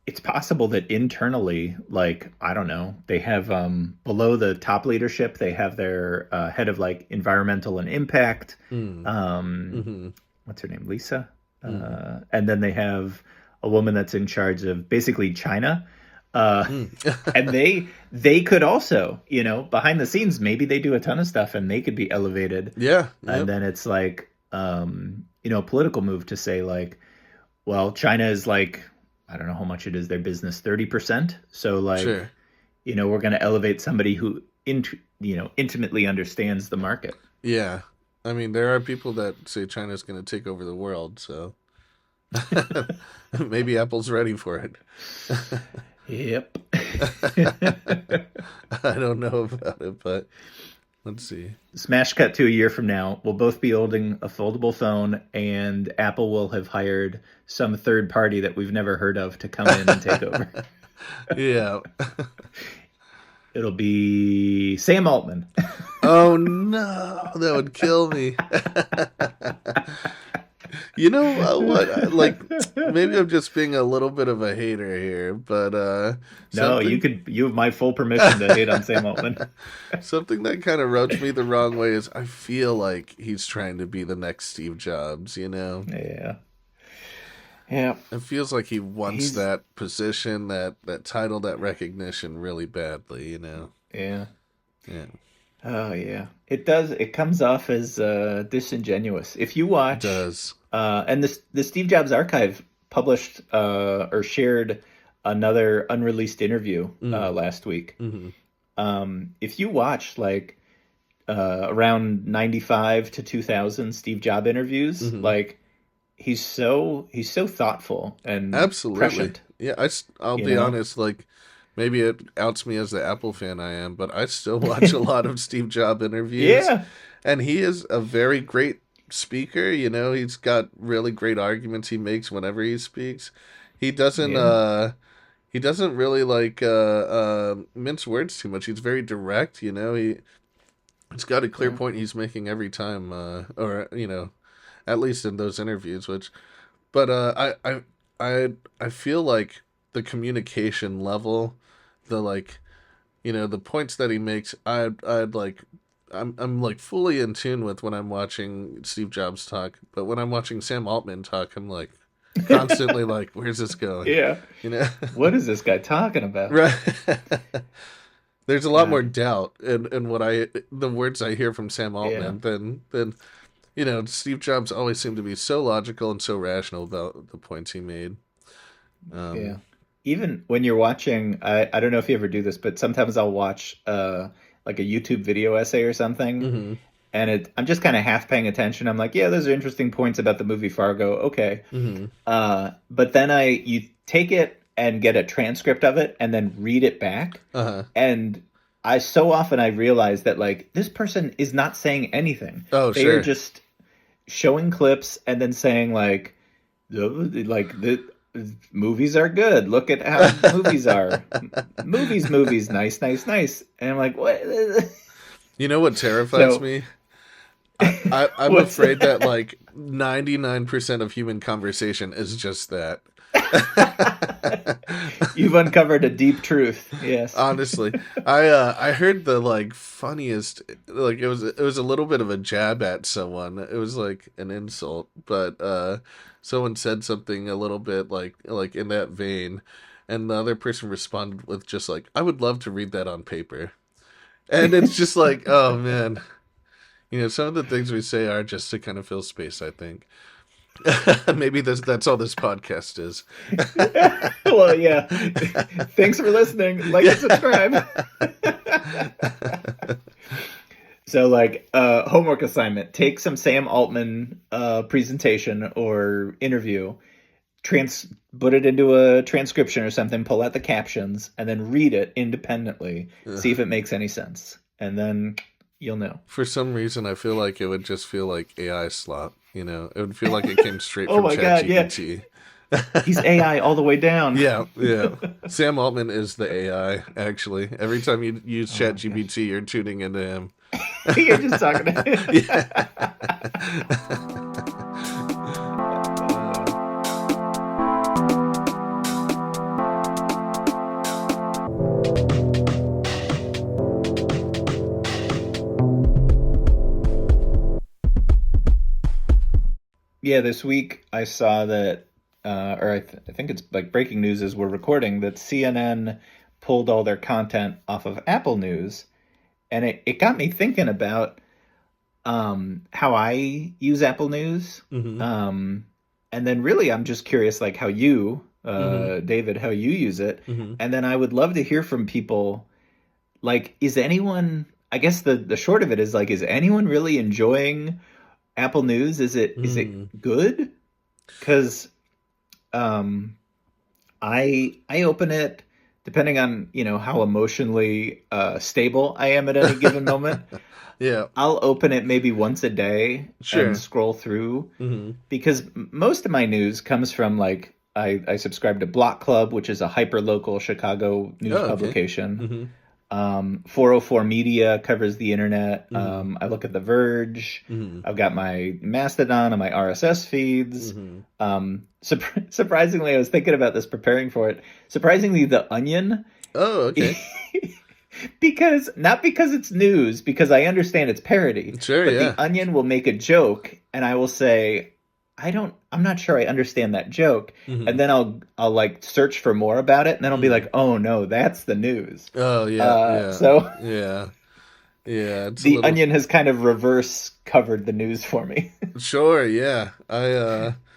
It's possible that internally, like, I don't know, they have below the top leadership, they have their head of like environmental and impact. What's her name? Lisa. And then they have a woman that's in charge of basically China. And they could also, behind the scenes, maybe they do a ton of stuff and they could be elevated. Yeah. And then it's like, a political move to say like, well, China is like, I don't know how much it is their business, 30%. So like, sure. We're going to elevate somebody who, intimately understands the market. Yeah. I mean, there are people that say China's going to take over the world. So maybe Apple's ready for it. Yep. I don't know about it, but let's see. Smash cut to a year from now, we'll both be holding a foldable phone, and Apple will have hired some third party that we've never heard of to come in and take over. Yeah. It'll be Sam Altman. Oh no, that would kill me. You know what? Like, maybe I'm just being a little bit of a hater here, but no, you have my full permission to hate on Sam Altman. Something that kind of rubs me the wrong way is I feel like he's trying to be the next Steve Jobs. Yeah. Yeah. It feels like he wants that position, that title, that recognition really badly. Yeah. Yeah. Oh yeah, it does. It comes off as disingenuous. If you watch, It does. And the Steve Jobs Archive published or shared another unreleased interview last week. If you watch like around 95 to 2000 Steve Jobs interviews, like he's so thoughtful and absolutely prescient. Yeah. I'll be honest, like. Maybe it outs me as the Apple fan I am, but I still watch a lot of Steve Jobs interviews. Yeah. And he is a very great speaker. He's got really great arguments he makes whenever he speaks. He doesn't he doesn't really like mince words too much. He's very direct, you know. He's got a clear Yeah. point he's making every time, or you know, at least in those interviews. But I feel like the communication level, the like, you know, the points that he makes, I'd like, I'm like fully in tune with when I'm watching Steve Jobs talk. But when I'm watching Sam Altman talk, I'm like constantly like, where's this going? Yeah. You know, What is this guy talking about? right? There's a lot more God. doubt in the words I hear from Sam Yeah. Altman than you know, Steve Jobs always seemed to be so logical and so rational about the points he made. Yeah. Um, Even when you're watching, I don't know if you ever do this, but sometimes I'll watch like a YouTube video essay or something, hmm and I'm just kind of half paying attention. I'm like, yeah, those are interesting points about the movie Fargo. Okay. hmm But then you take it and get a transcript of it and then read it back. Uh-huh. And so often I realize that like this person is not saying anything. Oh, They are sure. just showing clips and then saying like the movies are good. Look at how movies are. Movies, nice, nice, nice. And I'm like, what? You know what terrifies So me? I'm what's afraid that that? like 99% of human conversation is just that. You've uncovered a deep truth. Yes. Honestly, I heard the like funniest, like it was a little bit of a jab at someone. It was like an insult, but someone said something a little bit like in that vein, and the other person responded with just like, "I would love to read that on paper." And it's just like, oh man, you know, some of the things we say are just to kind of fill space, I think. Maybe that's all this podcast is. Well, yeah. Thanks for listening. Like and subscribe. So, like, homework assignment: take some Sam Altman presentation or interview, put it into a transcription or something, pull out the captions, and then read it independently. See if it makes any sense, and then you'll know. For some reason, I feel like it would just feel like AI slop. You know, it would feel like it came straight Oh from my God, yeah. ChatGPT. He's AI all the way down. Yeah, yeah. Sam Altman is the AI. Actually, every time you use Oh my gosh. ChatGPT, you're tuning into him. You're just talking to him. Yeah. Yeah, this week I saw that, or I think it's like breaking news as we're recording, that CNN pulled all their content off of Apple News. And it got me thinking about how I use Apple News. hmm And then really I'm just curious, like how you, hmm David, how you use it. hmm And then I would love to hear from people, like, is anyone, I guess the short of it is like, is anyone really enjoying Apple News? Is it good? Because um, I open it depending on how emotionally stable I am at any given moment. Yeah, I'll open it maybe once a day and sure. scroll through hmm because most of my news comes from like I subscribe to Block Club, which is a hyper local Chicago news Oh, okay. publication. hmm 404 Media covers the internet. hmm I look at The Verge. hmm I've got my Mastodon and my RSS feeds. hmm Surprisingly, I was thinking about this preparing for it. Surprisingly, The Onion, Oh, okay. not because it's news, because I understand it's parody, Sure, but yeah. The Onion will make a joke, and I will say, I'm not sure I understand that joke, hmm and then I'll like search for more about it, and then I'll be hmm like, oh no, that's the news. Oh, yeah, yeah, So yeah, yeah. It's a The little Onion has kind of reverse covered the news for me. sure, yeah.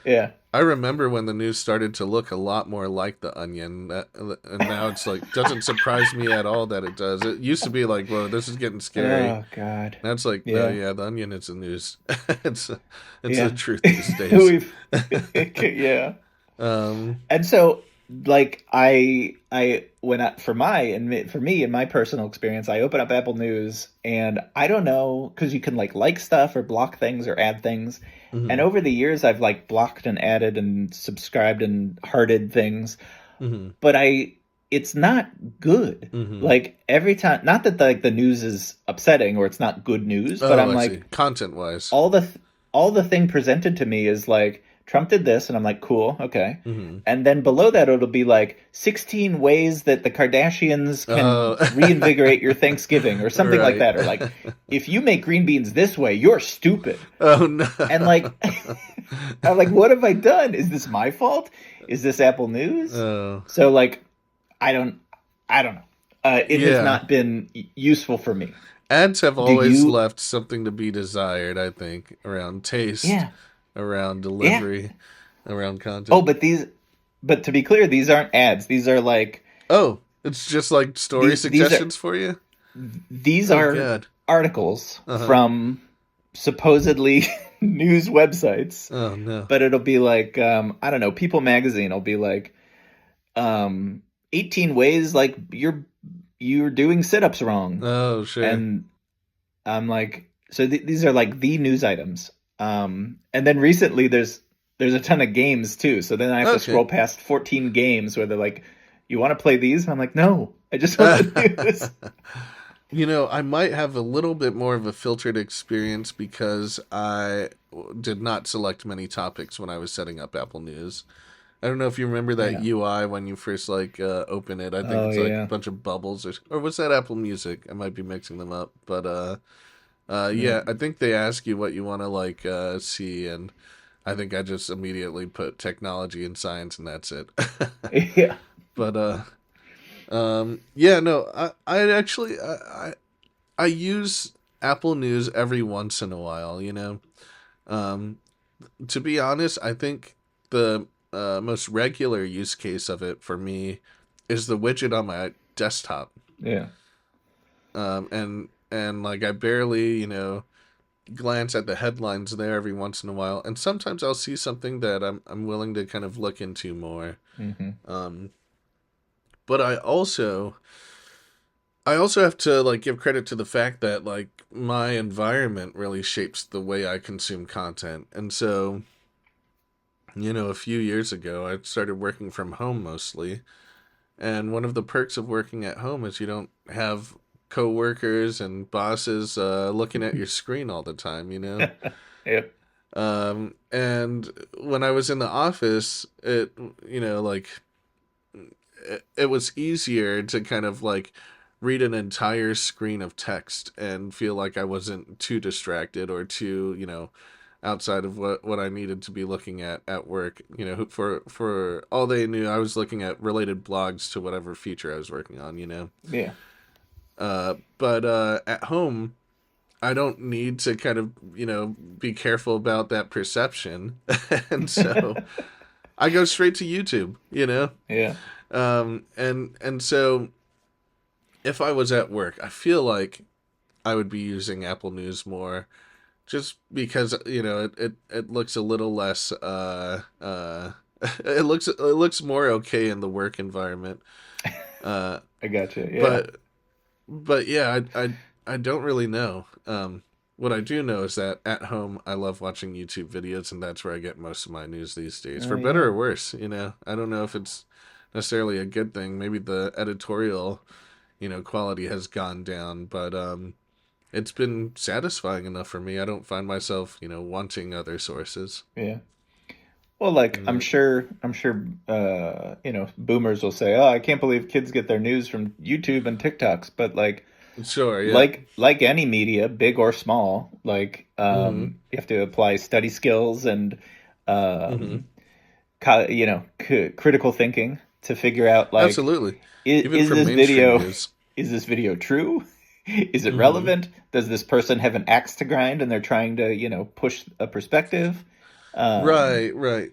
Yeah. I remember when the news started to look a lot more like The Onion, and now it's like doesn't surprise me at all that it does. It used to be like, whoa, this is getting scary. Oh God. Now it's like, oh Yeah. yeah, The Onion is the news. it's it's the Yeah. truth these days. We've yeah. Um, And so like I when I for me in my personal experience, I open up Apple News and I don't know because you can like stuff or block things or add things. And mhm, over the years I've like blocked and added and subscribed and hearted things. mhm, But it's not good. Mm-hmm. Like every time, not that like the news is upsetting or it's not good news, but Oh, I'm I see. like Content wise. all the all the thing presented to me is like Trump did this, and I'm like, cool, okay. Mm-hmm. And then below that, it'll be like 16 ways that the Kardashians Oh, can reinvigorate your Thanksgiving or something like right. that, or like if you make green beans this way, you're stupid. Oh no. And like, I'm like, what have I done? Is this my fault? Is this Apple News? Oh, So like, I don't, I don't know. It has yeah. not been useful for me. Ads have Do always you? left something to be desired, I think, around taste, Yeah, around yeah. delivery, around Oh, content. but to be clear, these aren't ads. These are like Oh, it's just like story these are suggestions for you? these Oh are god. articles Uh-huh. from supposedly news websites, Oh no. but it'll be like I don't know, People Magazine will be like um 18 ways like you're doing sit-ups wrong. Oh, sure. And I'm like, so these are like the news items. And then recently there's a ton of games too. So then I have to Okay. scroll past 14 games where they're like, you want to play these? And I'm like, no, I just want the news. I might have a little bit more of a filtered experience because I did not select many topics when I was setting up Apple News. I don't know if you remember that Yeah. UI when you first open it. I think Oh it's like a yeah. bunch of bubbles or was that Apple Music? I might be mixing them up, but Yeah. yeah, I think they ask you what you want to see, and I think I just immediately put technology and science, and that's it. Yeah. But yeah, no, I actually I use Apple News every once in a while. Um, to be honest, I think the most regular use case of it for me is the widget on my desktop. Yeah. And like I barely, glance at the headlines there every once in a while, and sometimes I'll see something that I'm willing to kind of look into more. Hmm. Um, but I also have to like give credit to the fact that like my environment really shapes the way I consume content. And so, a few years ago I started working from home mostly, and one of the perks of working at home is you don't have coworkers and bosses looking at your screen all the time. Yeah. And when I was in the office, it was easier to kind of like read an entire screen of text and feel like I wasn't too distracted or too, outside of what I needed to be looking at work. For all they knew, I was looking at related blogs to whatever feature I was working on. Yeah. But at home, I don't need to kind of, be careful about that perception. And so I go straight to YouTube. Yeah. And so if I was at work, I feel like I would be using Apple News more, just because it looks a little less it looks more okay in the work environment. Uh, I gotcha. Yeah. but yeah, I don't really know. What I do know is that at home I love watching YouTube videos, and that's where I get most of my news these days, Oh for better yeah. or worse. I don't know if it's necessarily a good thing. Maybe the editorial quality has gone down, but it's been satisfying enough for me. I don't find myself wanting other sources. Yeah. Well, like Yeah. I'm sure, boomers will say, "Oh, I can't believe kids get their news from YouTube and TikToks." But Sure, yeah. like any media, big or small, Mm-hmm. you have to apply study skills and Mm-hmm. um, critical thinking to figure out Absolutely. Even is from this mainstream video news. is this video true? Is it Mm-hmm. relevant? Does this person have an axe to grind and they're trying to, push a perspective? Um, Right, right.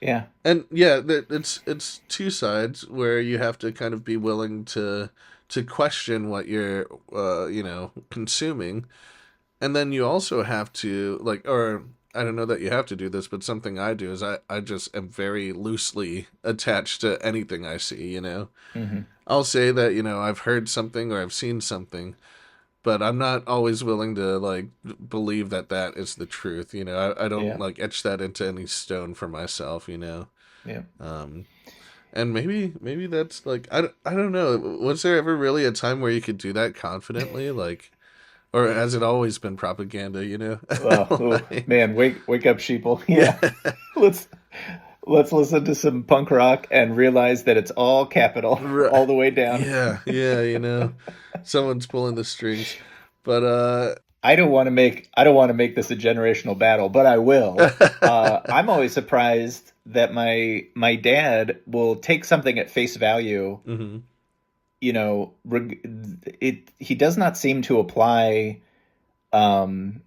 yeah, And yeah, it's two sides where you have to kind of be willing to question what you're consuming, and then you also have to or I don't know that you have to do this, but something I do is I just am very loosely attached to anything I see. hmm I'll say that I've heard something or I've seen something, but I'm not always willing to believe that that is the truth. I don't yeah, etch that into any stone for myself. yeah. Um, And maybe that's like I don't know. Was there ever really a time where you could do that confidently, like, or has it always been propaganda? You know, Well, oh, like, man, wake up, sheeple. yeah, Yeah. Let's let's listen to some punk rock and realize that it's all capital Right. all the way down. Yeah. You know, someone's pulling the strings, but I don't want to make this a generational battle, but I will. I'm always surprised that my dad will take something at face value. hmm You know, he does not seem to apply um,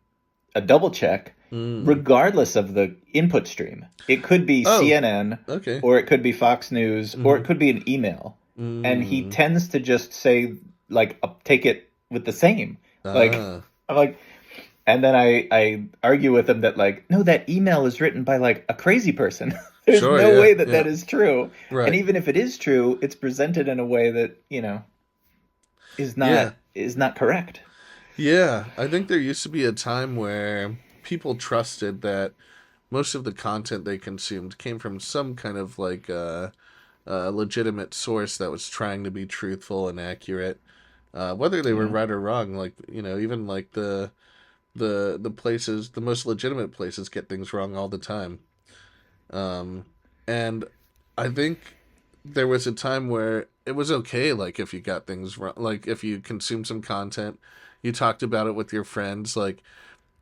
a double check, mm. regardless of the input stream. It could be Oh, CNN, okay. or it could be Fox News, or hmm it could be an email, and he Mm. tends to just say like take it with the same. Like Ah, I'm like, and then I argue with him that like no, that email is written by like a crazy person. There's sure, no yeah, way that yeah, that is true, and right, even if it is true, it's presented in a way that yeah, is not correct. yeah. I think there used to be a time where people trusted that most of the content they consumed came from some kind of like legitimate source that was trying to be truthful and accurate, whether they were Yeah. right or wrong. Like even like the places, the most legitimate places, get things wrong all the time. Um, and I think there was a time where it was okay, like if you got things wrong, like if you consumed some content, you talked about it with your friends, like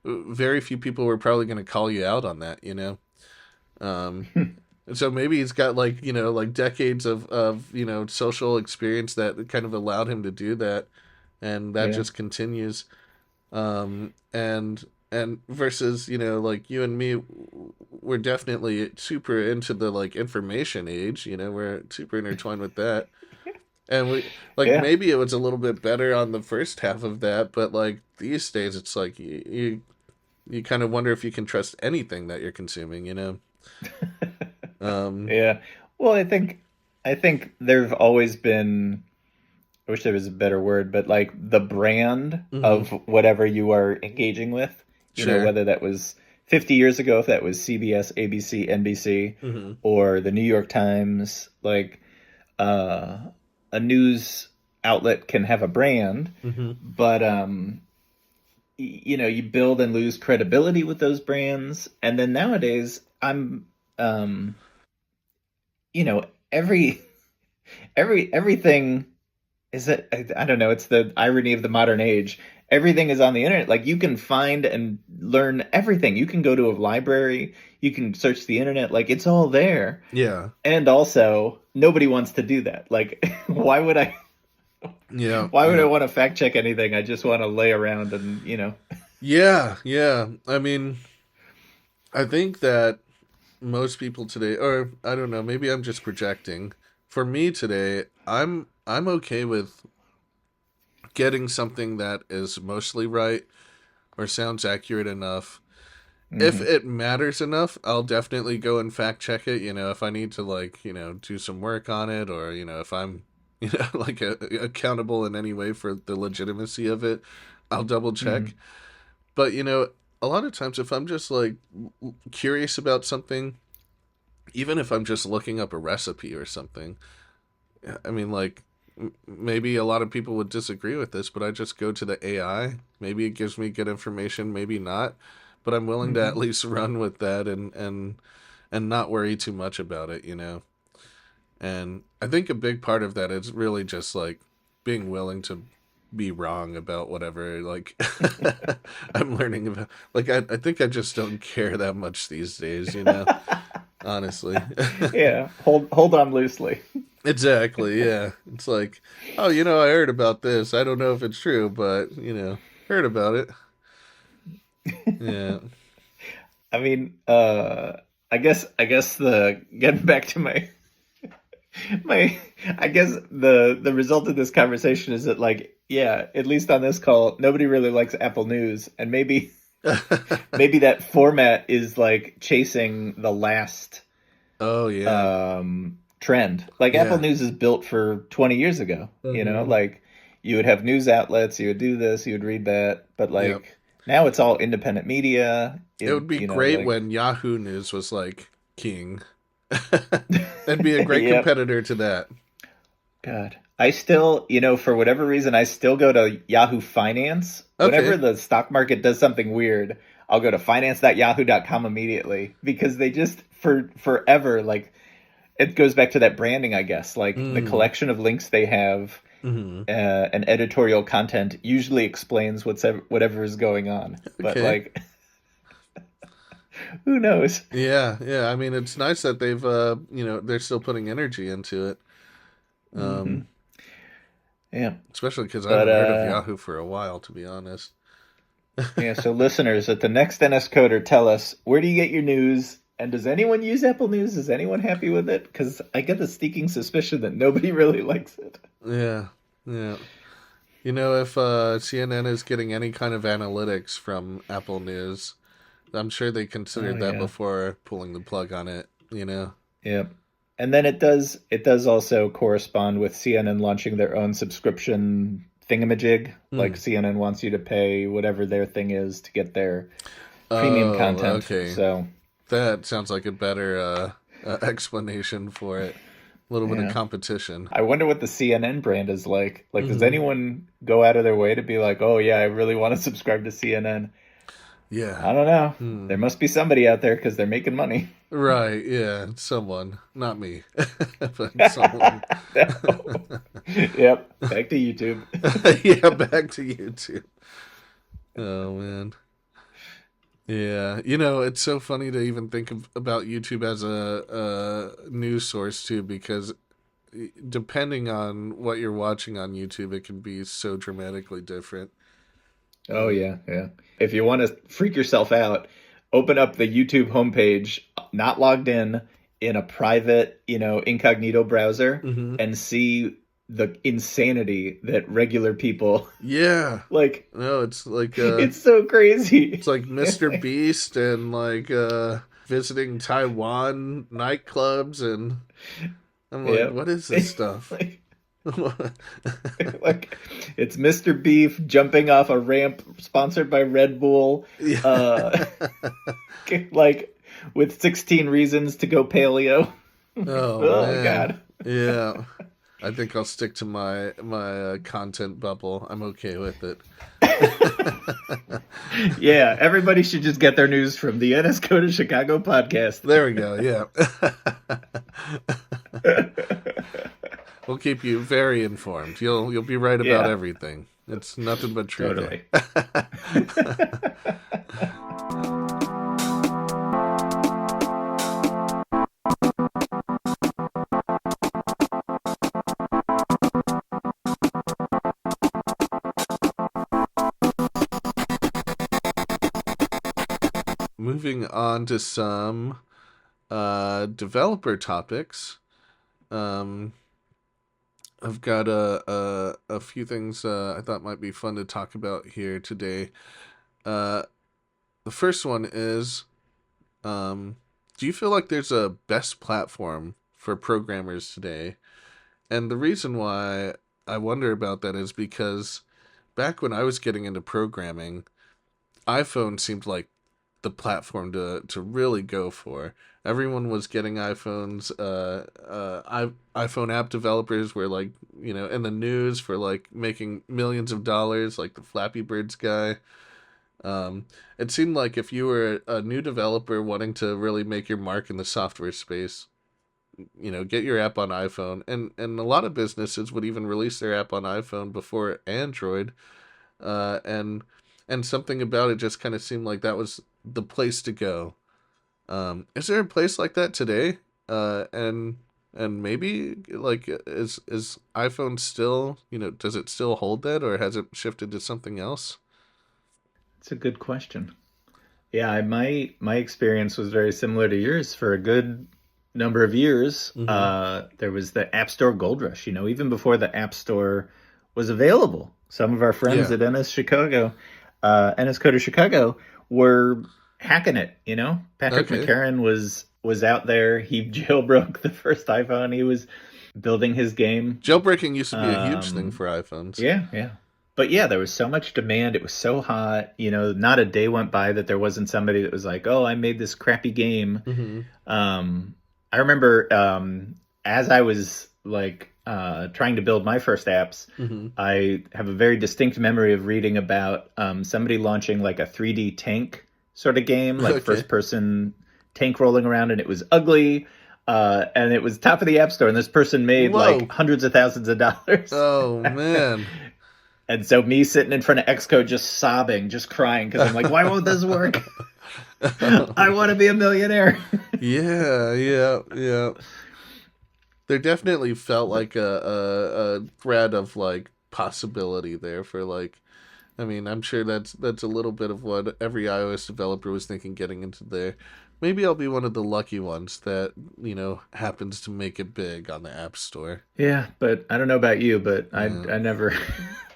very few people were probably going to call you out on that, you know. And so maybe he's got like like decades of social experience that kind of allowed him to do that, and that Yeah. just continues. And versus like you and me, we're definitely super into the like information age. We're super intertwined with that, and we like Yeah. maybe it was a little bit better on the first half of that, but like these days it's like you kind of wonder if you can trust anything that you're consuming. um Yeah. Well, I think there've always been, I wish there was a better word, but like the brand mhm, of whatever you are engaging with, sure. whether that was 50 years ago, if that was CBS, ABC, NBC, hmm or the New York Times, like uh, a news outlet can have a brand, hmm but you build and lose credibility with those brands. And then nowadays, um, you know, every everything is it. I don't know. It's the irony of the modern age. Everything is on the internet. Like you can find and learn everything. You can go to a library. You can search the internet. Like it's all there. yeah, And also, nobody wants to do that. Like, why would I? yeah, Why would I yeah, want to fact check anything? I just want to lay around and. yeah. I mean, I think that most people today, or I don't know, maybe I'm just projecting. For me today, I'm okay with getting something that is mostly right or sounds accurate enough. If Hmm. it matters enough, I'll definitely go and fact check it. If I need to like do some work on it, or if I'm like accountable in any way for the legitimacy of it, I'll double check. Hmm. But a lot of times if I'm just like curious about something, even if I'm just looking up a recipe or something, I mean, like, maybe a lot of people would disagree with this, but I just go to the AI. Maybe it gives me good information, maybe not, but I'm willing to at Hmm. least run with that and not worry too much about it. And I think a big part of that is really just like being willing to be wrong about whatever like I'm learning about. Like I think I just don't care that much these days, honestly. Yeah, hold on loosely. Exactly, yeah. It's like, oh, I heard about this. I don't know if it's true, but, heard about it. Yeah. I mean, I guess the getting back to my I guess the result of this conversation is that like yeah, at least on this call, nobody really likes Apple News, and maybe that format is like chasing the last Oh, yeah. trend. Like Apple Yeah. News is built for 20 years ago, hmm like you would have news outlets, you would do this, you would read that, but Yep. like now it's all independent media. It would be great Like when Yahoo News was like king. and be a great Yep. competitor to that. God. I still, for whatever reason, I still go to Yahoo Finance. Whenever Okay. the stock market does something weird, I'll go to finance.yahoo.com immediately because they just, for forever, like, it goes back to that branding, I guess. Like, the Mm. collection of links they have Hmm. and editorial content usually explains whatever is going on. But, Okay. like, who knows? Yeah, yeah. I mean, it's nice that they've, they're still putting energy into it. Hmm. Yeah. Especially because I But, haven't heard of Yahoo for a while, to be honest. yeah, so listeners, at the next NSCoder, tell us, where do you get your news? And does anyone use Apple News? Is anyone happy with it? Because I get the sneaking suspicion that nobody really likes it. Yeah, yeah. If CNN is getting any kind of analytics from Apple News, I'm sure they Oh considered that yeah, before pulling the plug on it. yep. And then it does also correspond with CNN launching their own subscription thingamajig. Like Hmm. CNN wants you to pay whatever their thing is to get their premium Oh, content. okay. So That sounds like a better explanation for it. A little bit of yeah. competition. I wonder what the CNN brand is like. Like, does Hmm. anyone go out of their way to be like, "Oh yeah, I really want to subscribe to CNN"? Yeah. I don't know. Hmm. There must be somebody out there because they're making money. Right, yeah, someone. Not me, but someone. No. Yep. Back to YouTube. Yeah, back to YouTube. Oh, man. Yeah, it's so funny to even think about YouTube as a news source, too, because depending on what you're watching on YouTube, it can be so dramatically different. Oh Um, yeah, yeah. If you want to freak yourself out, open up the YouTube homepage, not logged in a private, incognito browser, hmm and see the insanity that regular people Yeah. like. No, it's like It's so crazy. it's like Mr. Beast and like visiting Taiwan nightclubs, and I'm like, Yep. what is this stuff? Like, like it's Mr. Beef jumping off a ramp sponsored by Red Bull, Yeah. uh, like with 16 reasons to go paleo. Oh Oh man. God. Yeah. I think I'll stick to my content bubble. I'm okay with it. Yeah, everybody should just get their news from the NSCoder Chicago podcast. There we go. Yeah. We'll keep you very informed. You'll be right about Yeah, everything. It's nothing but truth totally. here. Moving on to some developer topics. Um, I've got a few things I thought might be fun to talk about here today. Uh, the first one is, do you feel like there's a best platform for programmers today? And the reason why I wonder about that is because back when I was getting into programming, iPhone seemed like the platform to really go for. Everyone was getting iPhones. iPhone app developers were like, in the news for like making millions of dollars, like the Flappy Birds guy. It seemed like if you were a new developer wanting to really make your mark in the software space, get your app on iPhone, and a lot of businesses would even release their app on iPhone before Android, and something about it just kind of seemed like that was the place to go. Is there a place like that today? And maybe like is iPhone still, does it still hold that, or has it shifted to something else? It's a good question. Yeah, my experience was very similar to yours for a good number of years. Mm-hmm. There was the App Store Gold Rush, even before the App Store was available. Some of our friends Yeah. at NS Coder Chicago were hacking it, Patrick Okay. McCarran was out there. He jailbroke the first iPhone. He was building his game. Jailbreaking used to be a huge thing Um, for iPhones. yeah, yeah. But yeah, there was so much demand. It was so hot. Not a day went by that there wasn't somebody that was like, "Oh, I made this crappy game." Mm-hmm. Um, I remember as I was like trying to build my first apps, Mm-hmm. I have a very distinct memory of reading about somebody launching like a 3D tank sort of game, like Okay. first person tank rolling around, and it was ugly. And it was top of the App Store, and this person made like Whoa. hundreds of thousands of dollars. Oh man. And so me sitting in front of Xcode just sobbing, just crying because I'm like, why won't this work? I want to be a millionaire. Yeah, yeah, yeah. There definitely felt But like a thread of like possibility there for like. I mean, I'm sure that's a little bit of what every iOS developer was thinking getting into there. Maybe I'll be one of the lucky ones that happens to make it big on the App Store. yeah, but I don't know about you, but Yeah, I never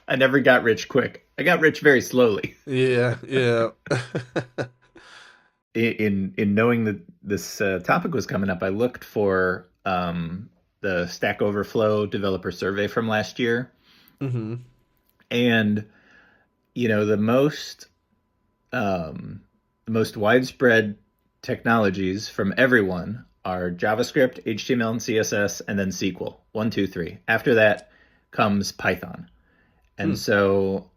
I never got rich quick. I got rich very slowly. yeah, yeah. In knowing that this topic was coming up, I looked for the Stack Overflow developer survey from last year, Mm-hmm. and the most widespread technologies from everyone are JavaScript, HTML and CSS, and then SQL. One, two, three. After that comes Python. Hmm. And so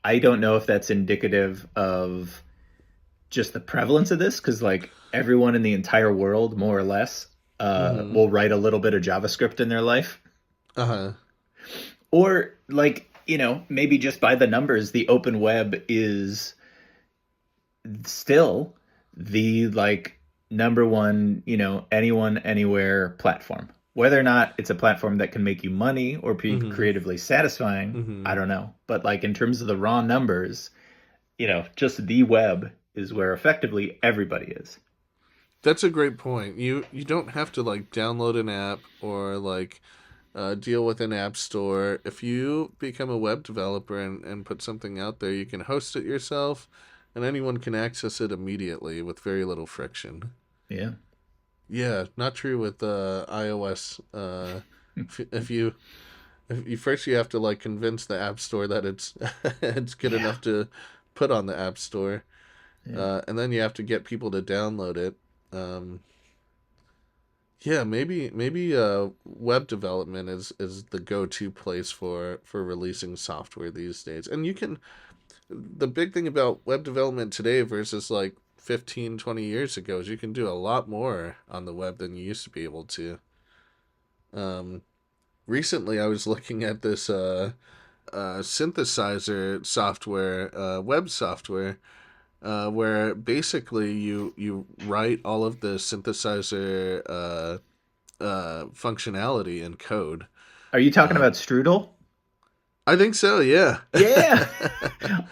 I don't know if that's indicative of just the prevalence of this, because like everyone in the entire world, more or less, Mm-hmm. will write a little bit of JavaScript in their life. Uh-huh. Or like, maybe just by the numbers, the open web is still the like number one, anyone, anywhere platform. Whether or not it's a platform that can make you money or be Mm-hmm. creatively satisfying, I Mm-hmm. don't know. But like in terms of the raw numbers, just the web is where effectively everybody is. That's a great point. You don't have to like download an app or like deal with an app store. If you become a web developer and put something out there, you can host it yourself, and anyone can access it immediately with very little friction. Yeah. Yeah, not true with iOS. If you first you have to like convince the app store that it's it's good Yeah. enough to put on the app store, Yeah. and then you have to get people to download it. Um, Yeah, maybe web development is the go-to place for releasing software these days. And the big thing about web development today versus like 15, 20 years ago is you can do a lot more on the web than you used to be able to. Um, Recently I was looking at this synthesizer software, web software, where basically you write all of the synthesizer functionality in code. Are you talking Uh, about Strudel? I think so. Yeah. Yeah.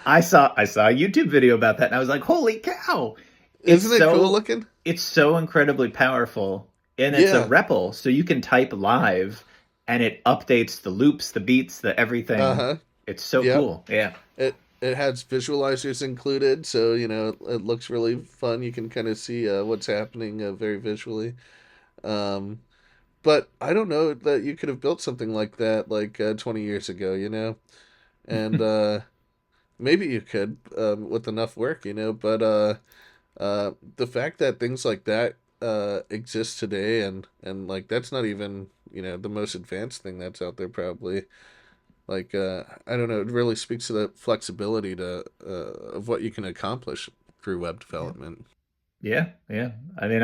I saw a YouTube video about that and I was like, "Holy cow. It's Isn't it cool so looking? it's so incredibly powerful and it's a Yeah. REPL, so you can type live and it updates the loops, the beats, the Uh everything. huh. It's so Yep. cool." Yeah. It has visualizers included, so it looks really fun. You can kind of see what's happening very visually. Um, but I don't know that you could have built something like that like 20 years ago. And maybe you could with enough work. But the fact that things like that exist today, and like that's not even the most advanced thing that's out there probably. Like I don't know, it really speaks to the flexibility to of what you can accomplish through web Yeah. development. Yeah. Yeah. I mean,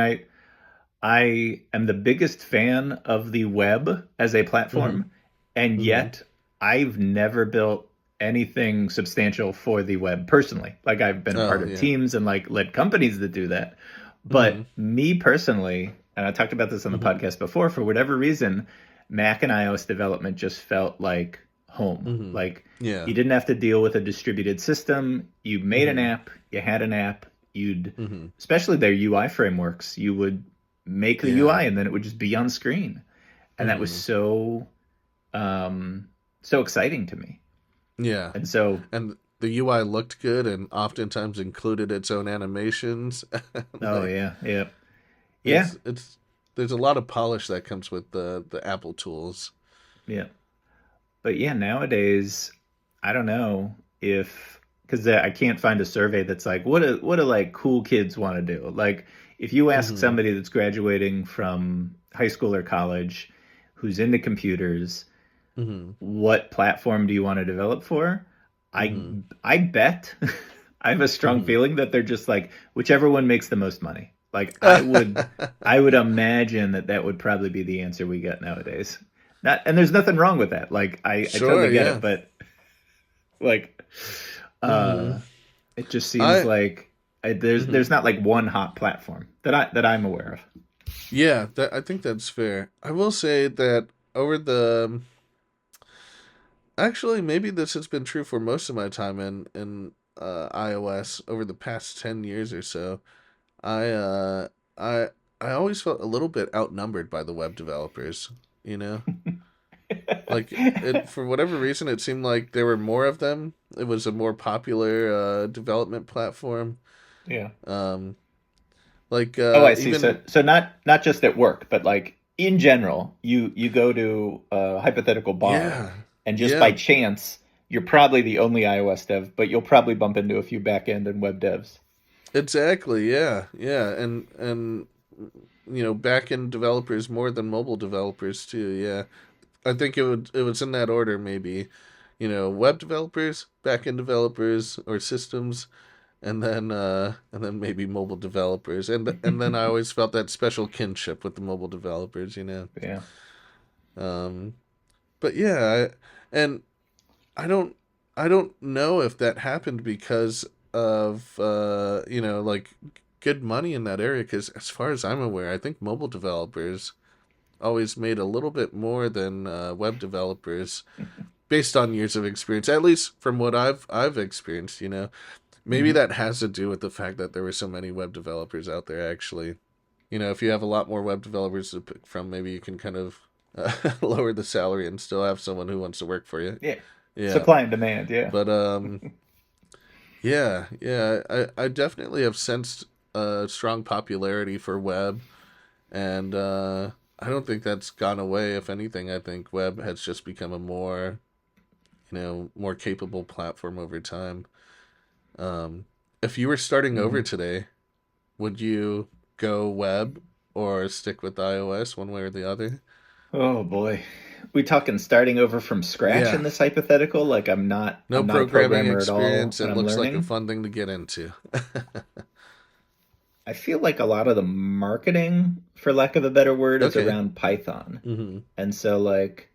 I am the biggest fan of the web as a Mm-hmm. platform, and Mm-hmm. yet I've never built anything substantial for the web personally. Like I've been a part Oh of yeah. teams and like led companies that do that. Mm-hmm. But me personally, and I talked about this on the Mm-hmm. podcast before, for whatever reason, Mac and iOS development just felt like home. Mm-hmm. Like Yeah. you didn't have to deal with a distributed system. You made an Mm-hmm. app, you had an app, you'd Mm-hmm. especially their UI frameworks, you would make the Yeah. UI and then it would just be on screen. And that was Mm-hmm. so exciting to me. Yeah. And so, And the UI looked good and oftentimes included its own animations. oh Like yeah, yeah. Yeah, it's there's a lot of polish that comes with the Apple tools. yeah. But yeah, nowadays I don't know if because I can't find a survey that's like, what do like cool kids want to do? Like, if you ask Mm-hmm. somebody that's graduating from high school or college who's into computers, Mm-hmm. what platform do you want to develop for? I Mm-hmm. I bet I have a strong Mm-hmm. feeling that they're just like whichever one makes the most money. Like I would imagine that would probably be the answer we get nowadays. Not and there's nothing wrong with that. Like I Sure, totally get it, yeah. but like Mm-hmm. uh it just seems I like mm-hmm. there's not like one hot platform that I'm aware of. Yeah, I think that's fair. I will say that over the actually maybe this has been true for most of my time in iOS over the past 10 years or so. I uh I I always felt a little bit outnumbered by the web developers, you know? Like it for whatever reason it seemed like there were more of them. It was a more popular development platform. Yeah. Um Oh, I see. So even so not just at work, but like in general, you go to a hypothetical bar, yeah. and just by Yeah, chance, you're probably the only iOS dev, but you'll probably bump into a few back end and web devs. exactly. Yeah. Yeah, and back end developers more than mobile developers too. Yeah. I think it was in that order maybe. Web developers, back end developers or systems, and then maybe mobile developers. And then I always felt that special kinship with the mobile developers. Yeah. Um but yeah, and I don't I don't know if that happened because of like good money in that area because as far as I'm aware, I think mobile developers always made a little bit more than web developers based on years of experience, at least from what I've experienced. Maybe Hmm. that has to do with the fact that there were so many web developers out there actually. If you have a lot more web developers to pick from, maybe you can kind of lower the salary and still have someone who wants to work for you. Yeah. Yeah. Supply and demand. Yeah. But yeah, yeah, I definitely have sensed a strong popularity for web, and I don't think that's gone away. If anything, I think web has just become a more capable platform over time. Um, if you were starting over Hmm. today, would you go web or stick with iOS one way or the other? Oh boy. We talking starting over from scratch Yeah, in this hypothetical? Like no I'm not a programming programmer at all experience. and It I'm looks like a learning. fun thing to get into. I feel like a lot of the marketing, for lack of a better word, is Okay. around Python. Mm-hmm. And so like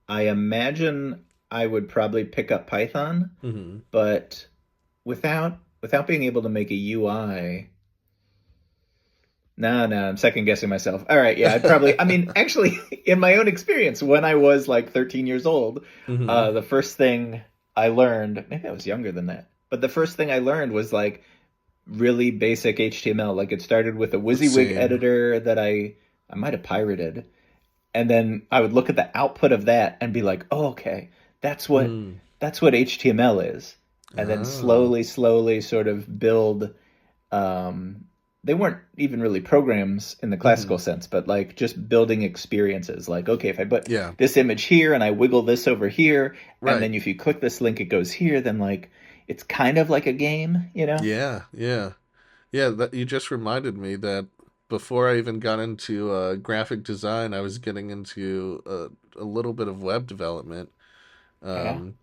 I imagine I would probably pick up Python, Mm-hmm. but without being able to make a UI, no, I'm second guessing myself. All right, yeah, I mean, actually, in my own experience, when I was like 13 years old, Mm-hmm. the first thing I learned, maybe I was younger than that, but the first thing I learned was like really basic HTML. Like it started with a WYSIWYG Same. editor that I might have pirated, and then I would look at the output of that and be like, "Oh, okay, that's what Mm. that's what HTML is." And then Oh. slowly sort of build um they weren't even really programs in the Mm-hmm. classical sense, but like just building experiences. Like, okay, if I put Yeah. this image here and I wiggle this over here, and Right. then if you click this link, it goes here, then like it's kind of like a game, you know? Yeah. Yeah. Yeah. That you just reminded me that before I even got into graphic design, I was getting into a little bit of web development. Yeah. Um,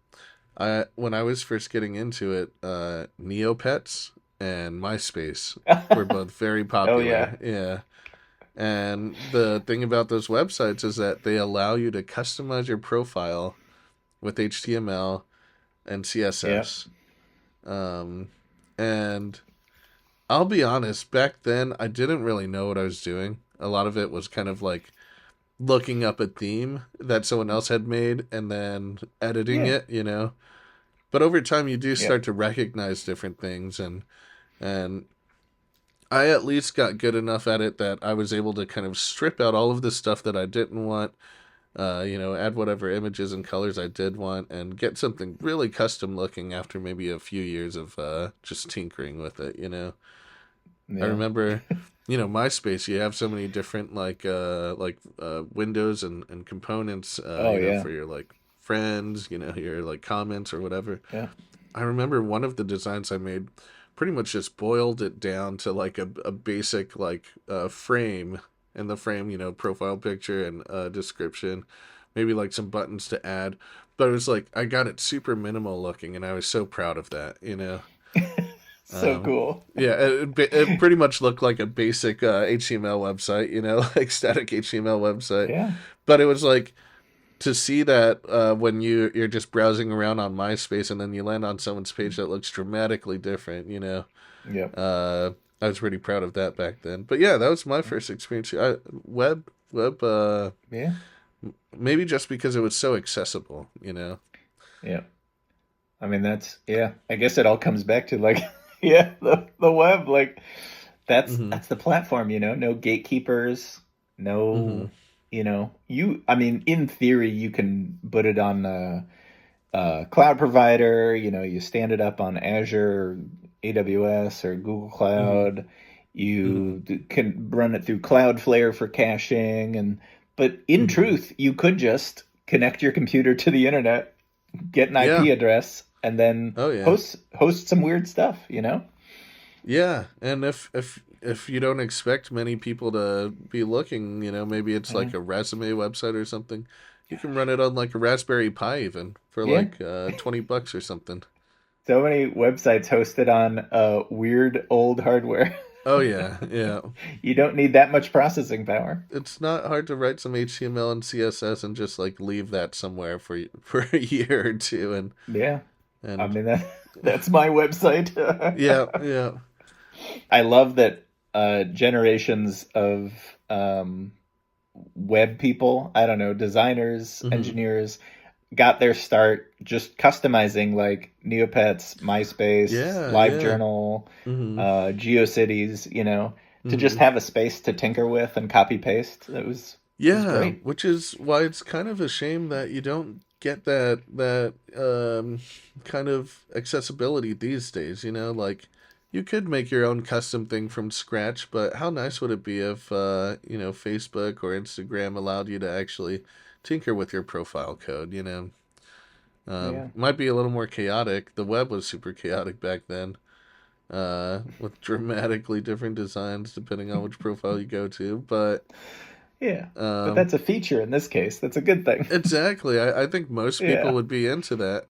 I when I was first getting into it, Neopets and MySpace were both very Oh yeah. popular. Yeah. And the thing about those websites is that they allow you to customize your profile with HTML and Yeah. CSS. Um, and I'll be honest, back then I didn't really know what I was doing. A lot of it was kind of like looking up a theme that someone else had made and then editing Yeah. it. But over time you do Yeah. start to recognize different things and I at least got good enough at it that I was able to kind of strip out all of the stuff that I didn't want, add whatever images and colors I did want, and get something really custom looking after maybe a few years of just tinkering with it. I Yeah. remember, MySpace. You have so many different windows and components, Oh for yeah. your like friends, your like comments or whatever. Yeah. I remember one of the designs I made pretty much just boiled it down to like a basic like frame, and the frame, profile picture and description, maybe like some buttons to add. But it was like I got it super minimal looking, and I was so proud of that. So cool. Yeah, it pretty much looked like a basic HTML website, like static HTML website. Yeah. But it was like to see that when you're just browsing around on MySpace and then you land on someone's page that looks dramatically different. Yep. I was pretty proud of that back then. But yeah, that was my first experience. Web, Yeah. maybe just because it was so accessible. Yeah. I mean, I guess it all comes back to like, yeah, the web, like that's the platform, no gatekeepers, no, I mean, in theory, you can put it on a cloud provider, you stand it up on Azure, AWS, or Google Cloud. You can run it through Cloudflare for caching, but in truth, you could just connect your computer to the internet, get an IP address, and then host some weird stuff, Yeah, and if you don't expect many people to be looking, maybe it's like a resume website or something. You can run it on like a Raspberry Pi even for like $20 or something. So many websites hosted on weird old hardware. Oh yeah, yeah. You don't need that much processing power. It's not hard to write some HTML and CSS and just like leave that somewhere for a year or two, and I mean that's my website. yeah. I love that generations of web people, I don't know, designers, engineers, got their start just customizing like Neopets, MySpace, LiveJournal, GeoCities, to just have a space to tinker with and copy paste. It was great. Which is why it's kind of a shame that you don't get that kind of accessibility these days. Like you could make your own custom thing from scratch, but how nice would it be if Facebook or Instagram allowed you to actually tinker with your profile code? Might be a little more chaotic. The web was super chaotic back then, with dramatically different designs depending on which profile you go to. But but that's a feature in this case. That's a good thing. Exactly. I think most people would be into that.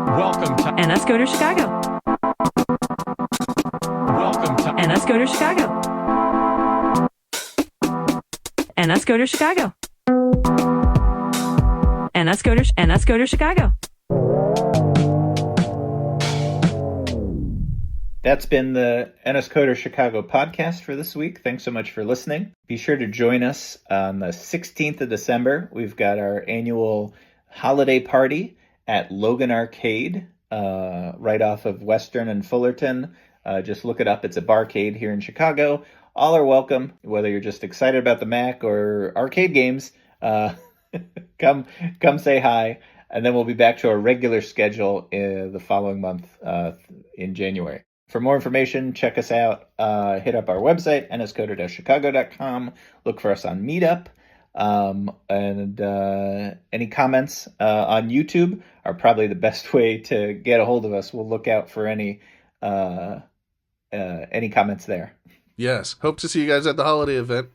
Welcome to NSCoder Chicago. Welcome to NSCoder Chicago. NSCoder Chicago. NSCoder Chicago. That's been the NSCoder Chicago podcast for this week. Thanks so much for listening. Be sure to join us on the 16th of December. We've got our annual holiday party at Logan Arcade, right off of Western and Fullerton. Just look it up. It's a barcade here in Chicago. All are welcome, whether you're just excited about the Mac or arcade games. Come say hi. And then we'll be back to our regular schedule the following month in January. For more information, check us out. Hit up our website, nscoder-chicago.com. Look for us on Meetup. And any comments on YouTube are probably the best way to get a hold of us. We'll look out for any comments there. Yes. Hope to see you guys at the holiday event.